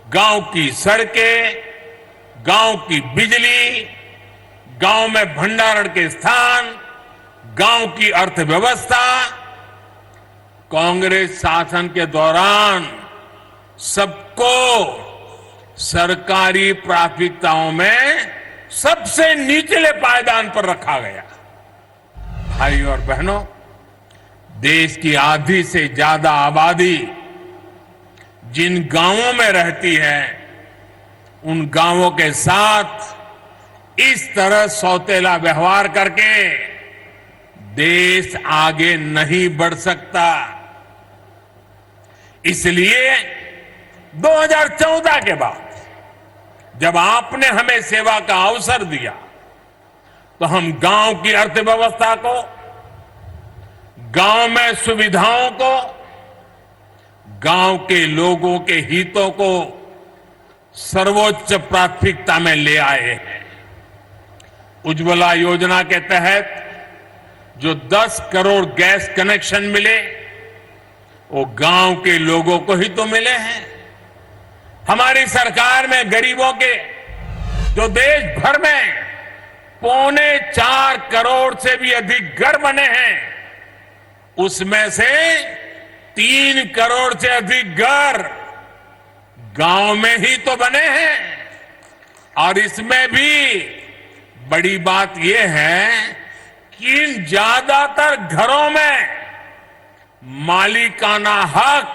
गांव की सड़कें, गांव की बिजली, गांव में भंडारण के स्थान, गांव की अर्थव्यवस्था कांग्रेस शासन के दौरान सबको सरकारी प्राथमिकताओं में सबसे निचले पायदान पर रखा गया। भाई और बहनों, देश की आधी से ज्यादा आबादी जिन गांवों में रहती है, उन गांवों के साथ इस तरह सौतेला व्यवहार करके देश आगे नहीं बढ़ सकता। इसलिए 2014 के बाद जब आपने हमें सेवा का अवसर दिया, तो हम गांव की अर्थव्यवस्था को, गांव में सुविधाओं को, गांव के लोगों के हितों को सर्वोच्च प्राथमिकता में ले आए हैं। उज्ज्वला योजना के तहत जो 10 करोड़ गैस कनेक्शन मिले, वो गांव के लोगों को ही तो मिले हैं। हमारी सरकार में गरीबों के जो देश भर में 4.25 करोड़ से भी अधिक घर बने हैं, उसमें से 3 करोड़ से अधिक घर गांव में ही तो बने हैं। और इसमें भी बड़ी बात यह है कि इन ज्यादातर घरों में मालिकाना हक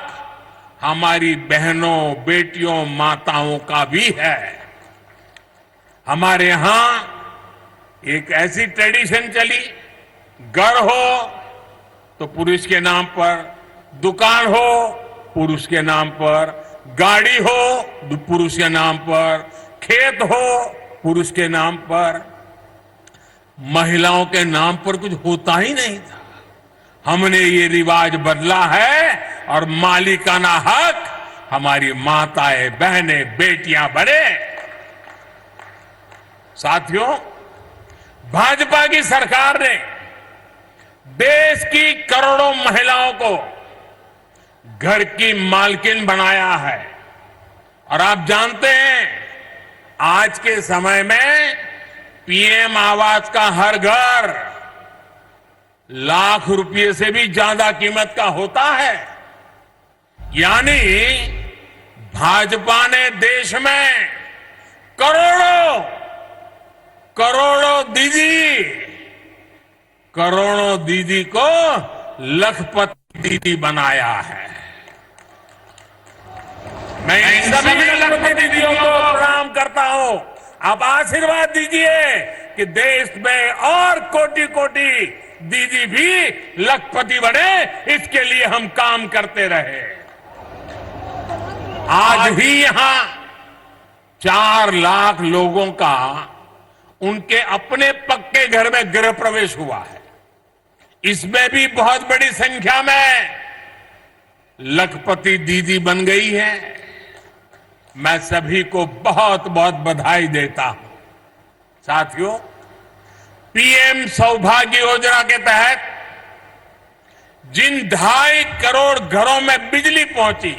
हमारी बहनों, बेटियों, माताओं का भी है। हमारे यहां एक ऐसी ट्रेडिशन चली, घर हो तो पुरुष के नाम पर, दुकान हो पुरुष के नाम पर, गाड़ी हो पुरुष के नाम पर, खेत हो पुरुष के नाम पर, महिलाओं के नाम पर कुछ होता ही नहीं था। हमने ये रिवाज बदला है और मालिकाना हक हमारी माताएं, बहनें, बेटियां बने। साथियों, भाजपा की सरकार ने देश की करोड़ों महिलाओं को घर की मालकिन बनाया है। और आप जानते हैं, आज के समय में पीएम आवास का हर घर लाख रुपए से भी ज्यादा कीमत का होता है। यानी भाजपा ने देश में करोड़ों दीदी को लखपति दीदी बनाया है। मैं इन सभी लखपति दीदियों को प्रणाम करता हूं। आप आशीर्वाद दीजिए कि देश में और कोटि कोटि दीदी भी लखपति बने, इसके लिए हम काम करते रहे। आज ही यहां 4 लाख लोगों का उनके अपने पक्के घर में गृह प्रवेश हुआ है। इसमें भी बहुत बड़ी संख्या में लखपति दीदी बन गई है। मैं सभी को बहुत बहुत बधाई देता हूं। साथियों, पीएम सौभाग्य योजना के तहत जिन 2.5 करोड़ घरों में बिजली पहुंची,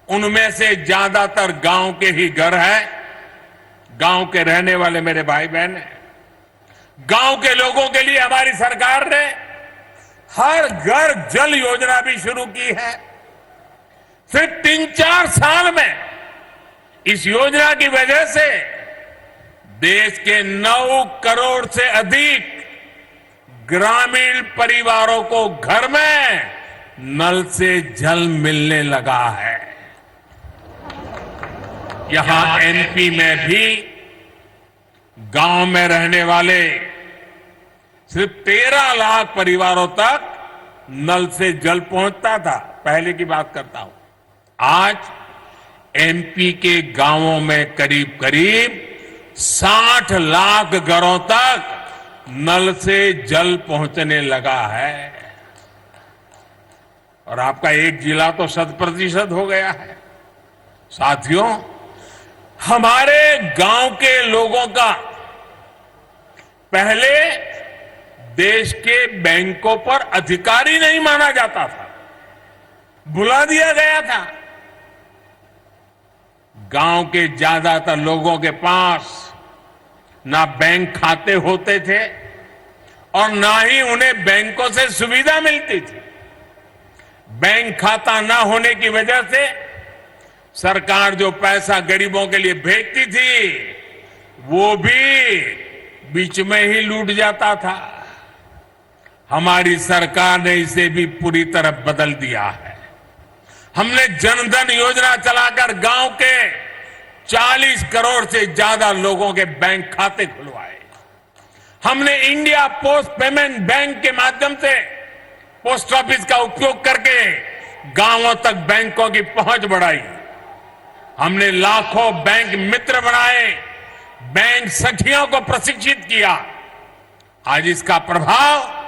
उनमें से ज्यादातर गांव के ही घर हैं। गांव के रहने वाले मेरे भाई बहन हैं। गांव के लोगों के लिए हमारी सरकार ने हर घर जल योजना भी शुरू की है। सिर्फ 3-4 साल में इस योजना की वजह से देश के 9 करोड़ से अधिक ग्रामीण परिवारों को घर में नल से जल मिलने लगा है। यहां एमपी में भी गांव में रहने वाले सिर्फ 13 लाख परिवारों तक नल से जल पहुंचता था। पहले की बात करता हूं। आज एमपी के गांवों में करीब करीब 60 लाख घरों तक नल से जल पहुंचने लगा है और आपका एक जिला तो 100% हो गया है। साथियों, हमारे गांव के लोगों का पहले देश के बैंकों पर अधिकार ही नहीं माना जाता था, बुला दिया गया था। गांव के ज्यादातर लोगों के पास ना बैंक खाते होते थे और ना ही उन्हें बैंकों से सुविधा मिलती थी। बैंक खाता ना होने की वजह से सरकार जो पैसा गरीबों के लिए भेजती थी वो भी बीच में ही लूट जाता था। हमारी सरकार ने इसे भी पूरी तरह बदल दिया है। हमने जनधन योजना चलाकर गांव के 40 करोड़ से ज्यादा लोगों के बैंक खाते खुलवाए। हमने इंडिया पोस्ट पेमेंट बैंक के माध्यम से पोस्ट ऑफिस का उपयोग करके गांवों तक बैंकों की पहुंच बढ़ाई। हमने लाखों बैंक मित्र बनाए, बैंक सखियों को प्रशिक्षित किया। आज इसका प्रभाव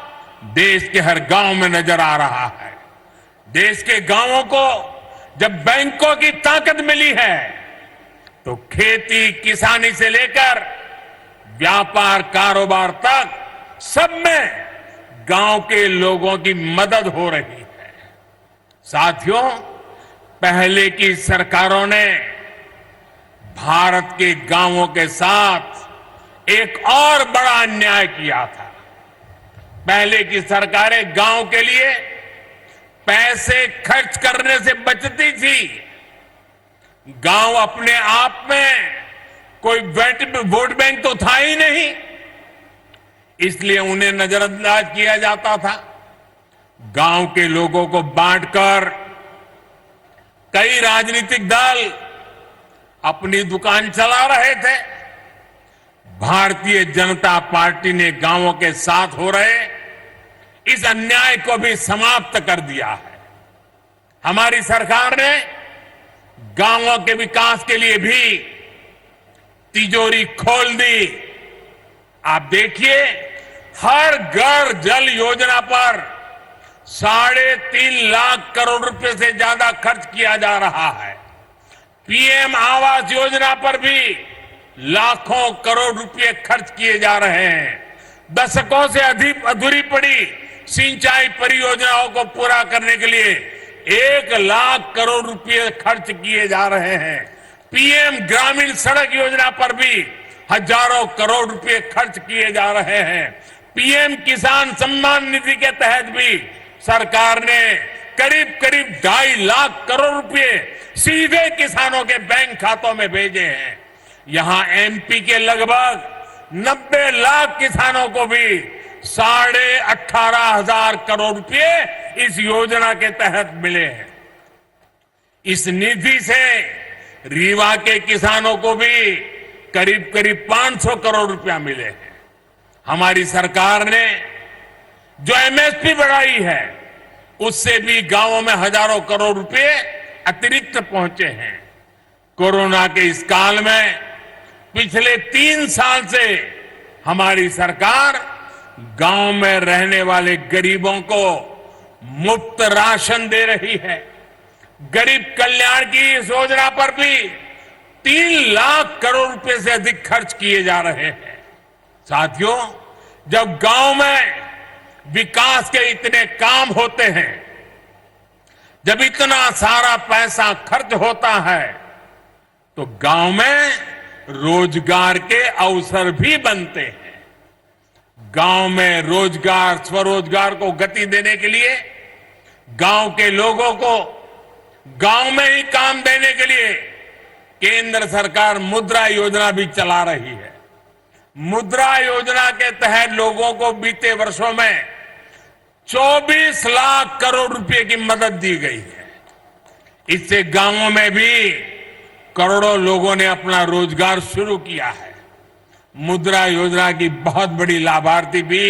देश के हर गांव में नजर आ रहा है। देश के गांवों को जब बैंकों की ताकत मिली है तो खेती किसानी से लेकर व्यापार कारोबार तक सब में गांव के लोगों की मदद हो रही है। साथियों, पहले की सरकारों ने भारत के गांवों के साथ एक और बड़ा अन्याय किया था। पहले की सरकारें गांव के लिए पैसे खर्च करने से बचती थी। गांव अपने आप में कोई वोट बैंक तो था ही नहीं, इसलिए उन्हें नजरअंदाज किया जाता था। गांव के लोगों को बांटकर कई राजनीतिक दल अपनी दुकान चला रहे थे। भारतीय जनता पार्टी ने गांवों के साथ हो रहे इस अन्याय को भी समाप्त कर दिया है। हमारी सरकार ने गांवों के विकास के लिए भी तिजोरी खोल दी। आप देखिए, हर घर जल योजना पर 3.5 लाख करोड़ रुपए से ज्यादा खर्च किया जा रहा है। पीएम आवास योजना पर भी लाखों करोड़ रुपए खर्च किए जा रहे हैं। दशकों से अधिक अधूरी पड़ी सिंचाई परियोजनाओं को पूरा करने के लिए 1 लाख करोड़ रुपए खर्च किए जा रहे हैं। पीएम ग्रामीण सड़क योजना पर भी हजारों करोड़ रुपए खर्च किए जा रहे हैं। पीएम किसान सम्मान निधि के तहत भी सरकार ने करीब 2.5 लाख करोड़ रुपए सीधे किसानों के बैंक खातों में भेजे हैं। यहां एमपी के लगभग 90 लाख किसानों को भी 18,500 करोड़ रुपए इस योजना के तहत मिले हैं। इस निधि से रीवा के किसानों को भी करीब 500 करोड़ रुपया मिले हैं। हमारी सरकार ने जो एमएसपी बढ़ाई है उससे भी गांवों में हजारों करोड़ रुपए अतिरिक्त पहुंचे हैं। कोरोना के इस काल में पिछले 3 साल से हमारी सरकार गांव में रहने वाले गरीबों को मुफ्त राशन दे रही है। गरीब कल्याण की इस योजना पर भी 3 लाख करोड़ रुपए से अधिक खर्च किए जा रहे हैं। साथियों, जब गांव में विकास के इतने काम होते हैं, जब इतना सारा पैसा खर्च होता है, तो गांव में रोजगार के अवसर भी बनते हैं। गांव में रोजगार, स्वरोजगार को गति देने के लिए गांव के लोगों को गांव में ही काम देने के लिए केंद्र सरकार मुद्रा योजना भी चला रही है। मुद्रा योजना के तहत लोगों को बीते वर्षों में 24 लाख करोड़ रुपए की मदद दी गई है। इससे गांवों में भी करोड़ों लोगों ने अपना रोजगार शुरू किया है। मुद्रा योजना की बहुत बड़ी लाभार्थी भी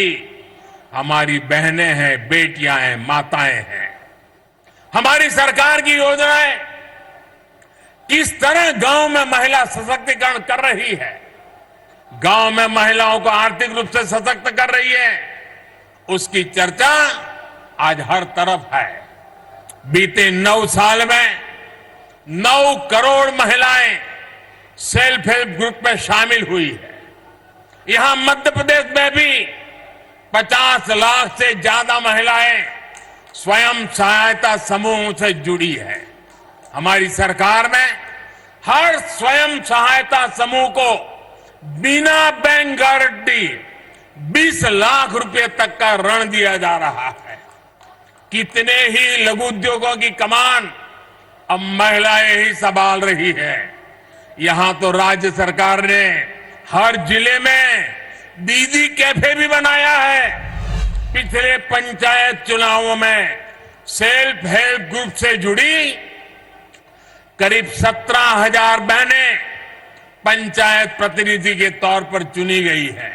हमारी बहनें हैं, बेटियां हैं, माताएं हैं। हमारी सरकार की योजनाएं किस तरह गांव में महिला सशक्तिकरण कर रही है, गांव में महिलाओं को आर्थिक रूप से सशक्त कर रही है, उसकी चर्चा आज हर तरफ है। बीते 9 साल में 9 करोड़ महिलाएं सेल्फ हेल्प ग्रुप में शामिल हुई है। यहां मध्य प्रदेश में भी 50 लाख से ज्यादा महिलाएं स्वयं सहायता समूह से जुड़ी है। हमारी सरकार में हर स्वयं सहायता समूह को बिना बैंक गारंटी 20 लाख रुपए तक का ऋण दिया जा रहा है। कितने ही लघु उद्योगों की कमान अब महिलाएं ही संभाल रही है। यहां तो राज्य सरकार ने हर जिले में दीदी कैफे भी बनाया है। पिछले पंचायत चुनावों में सेल्फ हेल्प ग्रुप से जुड़ी करीब 17,000 बहनें पंचायत प्रतिनिधि के तौर पर चुनी गई है।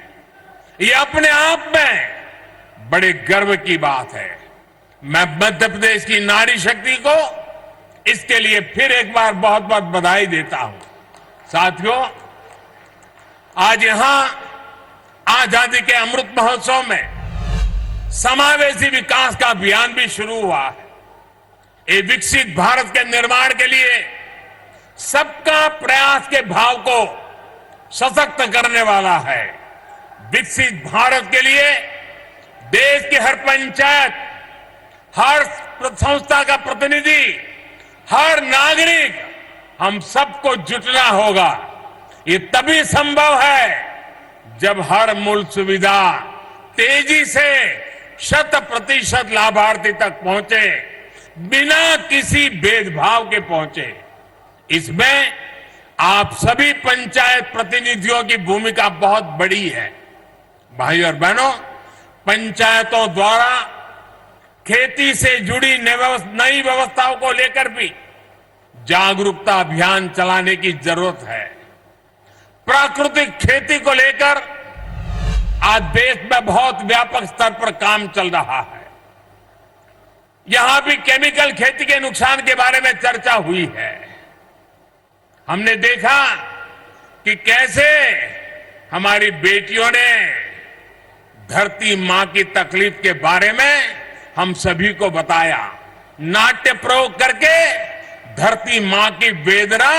ये अपने आप में बड़े गर्व की बात है। मैं मध्य प्रदेश की नारी शक्ति को इसके लिए फिर एक बार बहुत बहुत बधाई देता हूं। साथियों, आज यहां आजादी के अमृत महोत्सव में समावेशी विकास का अभियान भी शुरू हुआ है। ये विकसित भारत के निर्माण के लिए सबका प्रयास के भाव को सशक्त करने वाला है। विकसित भारत के लिए देश की हर पंचायत, हर संस्था का प्रतिनिधि, हर नागरिक, हम सबको जुटना होगा। ये तभी संभव है जब हर मूल सुविधा तेजी से 100% लाभार्थी तक पहुंचे, बिना किसी भेदभाव के पहुंचे। इसमें आप सभी पंचायत प्रतिनिधियों की भूमिका बहुत बड़ी है। भाई और बहनों, पंचायतों द्वारा खेती से जुड़ी नई व्यवस्थाओं को लेकर भी जागरूकता अभियान चलाने की जरूरत है। प्राकृतिक खेती को लेकर आज देश में बहुत व्यापक स्तर पर काम चल रहा है। यहां भी केमिकल खेती के नुकसान के बारे में चर्चा हुई है। हमने देखा कि कैसे हमारी बेटियों ने धरती मां की तकलीफ के बारे में हम सभी को बताया। नाट्य प्रयोग करके धरती मां की वेदना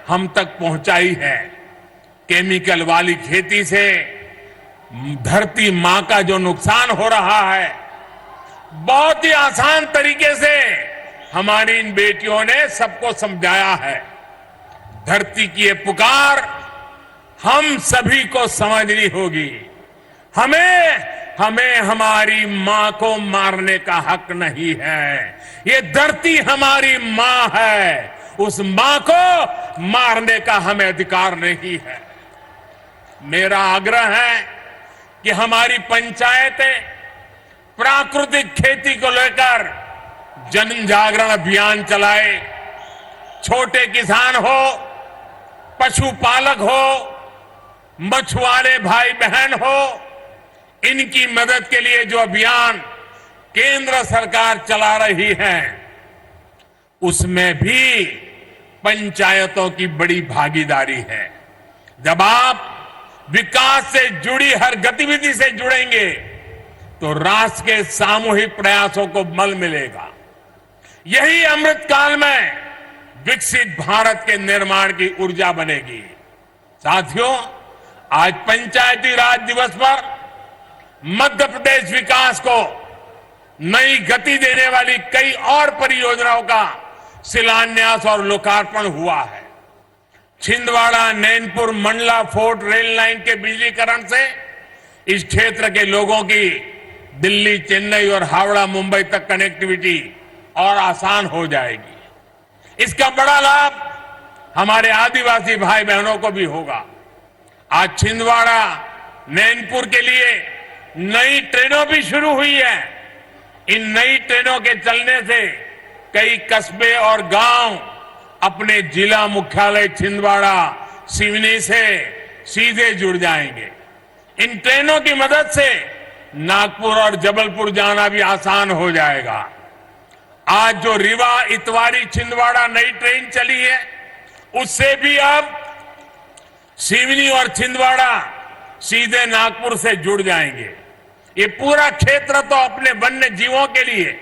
हम तक पहुंचाई है। केमिकल वाली खेती से धरती मां का जो नुकसान हो रहा है, बहुत ही आसान तरीके से हमारी इन बेटियों ने सबको समझाया है। धरती की ये पुकार हम सभी को समझनी होगी। हमें हमारी मां को मारने का हक नहीं है। ये धरती हमारी मां है, उस मां को मारने का हमें अधिकार नहीं है। मेरा आग्रह है कि हमारी पंचायतें प्राकृतिक खेती को लेकर जन जागरण अभियान चलाए। छोटे किसान हो, पशुपालक हो, मछुआरे भाई बहन हो, इनकी मदद के लिए जो अभियान केंद्र सरकार चला रही है, उसमें भी पंचायतों की बड़ी भागीदारी है। जब आप विकास से जुड़ी हर गतिविधि से जुड़ेंगे तो राष्ट्र के सामूहिक प्रयासों को बल मिलेगा। यही अमृत काल में विकसित भारत के निर्माण की ऊर्जा बनेगी। साथियों, आज पंचायती राज दिवस पर मध्य प्रदेश विकास को नई गति देने वाली कई और परियोजनाओं का शिलान्यास और लोकार्पण हुआ है। Chhindwara, Nainpur, Mandla fort rail line के बिजलीकरण से इस क्षेत्र के लोगों की दिल्ली, चेन्नई और हावड़ा, मुंबई तक कनेक्टिविटी और आसान हो जाएगी। इसका बड़ा लाभ हमारे आदिवासी भाई बहनों को भी होगा। आज छिंदवाड़ा, नैनपुर के लिए नई ट्रेनों भी शुरू हुई है। इन नई ट्रेनों के चलने से कई कस्बे और गांव अपने जिला मुख्यालय छिंदवाड़ा सिवनी से सीधे जुड़ जाएंगे। इन ट्रेनों की मदद से नागपुर और जबलपुर जाना भी आसान हो जाएगा। आज जो रीवा इतवारी छिंदवाड़ा नई ट्रेन चली है, उससे भी अब सिवनी और छिंदवाड़ा सीधे नागपुर से जुड़ जाएंगे। ये पूरा क्षेत्र तो अपने वन्य जीवों के लिए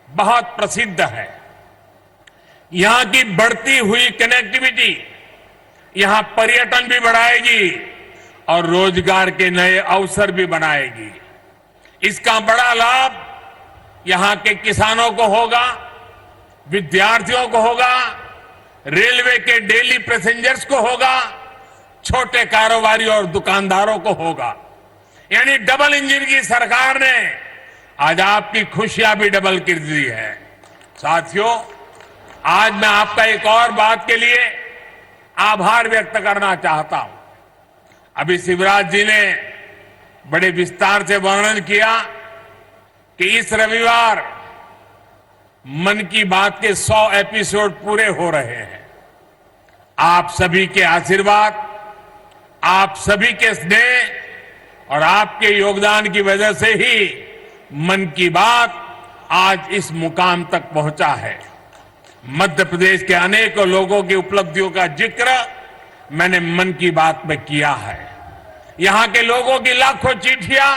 बहुत प्रसिद्ध है। यहां की बढ़ती हुई कनेक्टिविटी यहां पर्यटन भी बढ़ाएगी और रोजगार के नए अवसर भी बनाएगी। इसका बड़ा लाभ यहां के किसानों को होगा, विद्यार्थियों को होगा, रेलवे के डेली पैसेंजर्स को होगा, छोटे कारोबारी और दुकानदारों को होगा। यानी डबल इंजन की सरकार ने आज आपकी खुशियां भी डबल कर दी है। साथियों, आज मैं आपका एक और बात के लिए आभार व्यक्त करना चाहता हूं। अभी शिवराज जी ने बड़े विस्तार से वर्णन किया कि इस रविवार मन की बात के 100 एपिसोड पूरे हो रहे हैं। आप सभी के आशीर्वाद, आप सभी के स्नेह और आपके योगदान की वजह से ही मन की बात आज इस मुकाम तक पहुंचा है। मध्य प्रदेश के अनेकों लोगों की उपलब्धियों का जिक्र मैंने मन की बात में किया है। यहां के लोगों की लाखों चिट्ठियां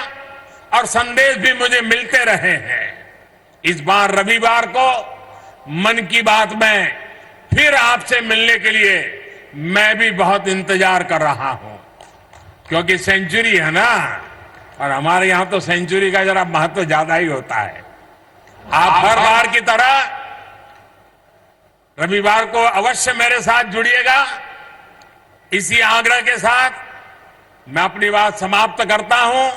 और संदेश भी मुझे मिलते रहे हैं। इस बार रविवार को मन की बात में फिर आपसे मिलने के लिए मैं भी बहुत इंतजार कर रहा हूं, क्योंकि सेंचुरी है ना, और हमारे यहां तो सेंचुरी का जरा महत्व ज्यादा ही होता है। आप हर बार की तरह रविवार को अवश्य मेरे साथ जुड़िएगा। इसी आग्रह के साथ मैं अपनी बात समाप्त करता हूं।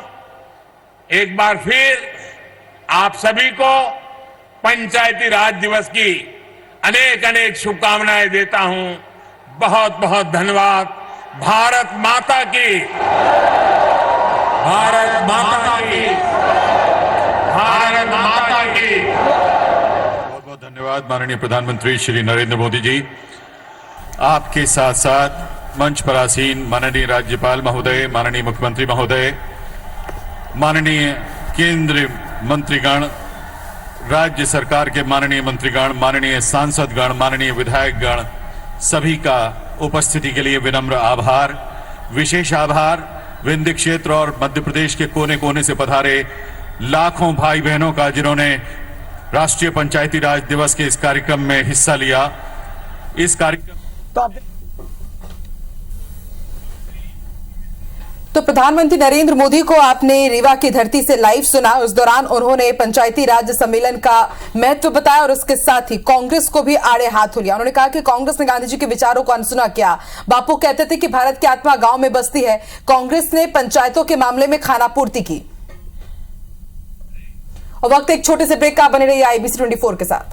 एक बार फिर आप सभी को पंचायती राज दिवस की अनेक अनेक शुभकामनाएं देता हूं। बहुत बहुत धन्यवाद। भारत माता की, भारत माता की, भारत माता की। बहुत बहुत धन्यवाद माननीय प्रधानमंत्री श्री नरेंद्र मोदी जी। आपके साथ साथ मंच पर आसीन माननीय राज्यपाल महोदय, माननीय मुख्यमंत्री महोदय, माननीय केंद्रीय मंत्रीगण, राज्य सरकार के माननीय मंत्रीगण, माननीय सांसदगण, माननीय विधायकगण, सभी का उपस्थिति के लिए विनम्र आभार। विशेष आभार विंध्य क्षेत्र और मध्य प्रदेश के कोने कोने से पधारे लाखों भाई बहनों का, जिन्होंने राष्ट्रीय पंचायती राज दिवस के इस कार्यक्रम में हिस्सा लिया। इस कार्यक्रम तो प्रधानमंत्री नरेंद्र मोदी को आपने रीवा की धरती से लाइव सुना। उस दौरान उन्होंने पंचायती राज सम्मेलन का महत्व बताया और उसके साथ ही कांग्रेस को भी आड़े हाथ लिया। उन्होंने कहा कि कांग्रेस ने गांधी जी के विचारों को अनसुना किया। बापू कहते थे कि भारत की आत्मा गांव में बसती है। कांग्रेस ने पंचायतों के मामले में खानापूर्ति की। और वक्त एक छोटे से ब्रेक का, बने रहिए IBC 24 के साथ।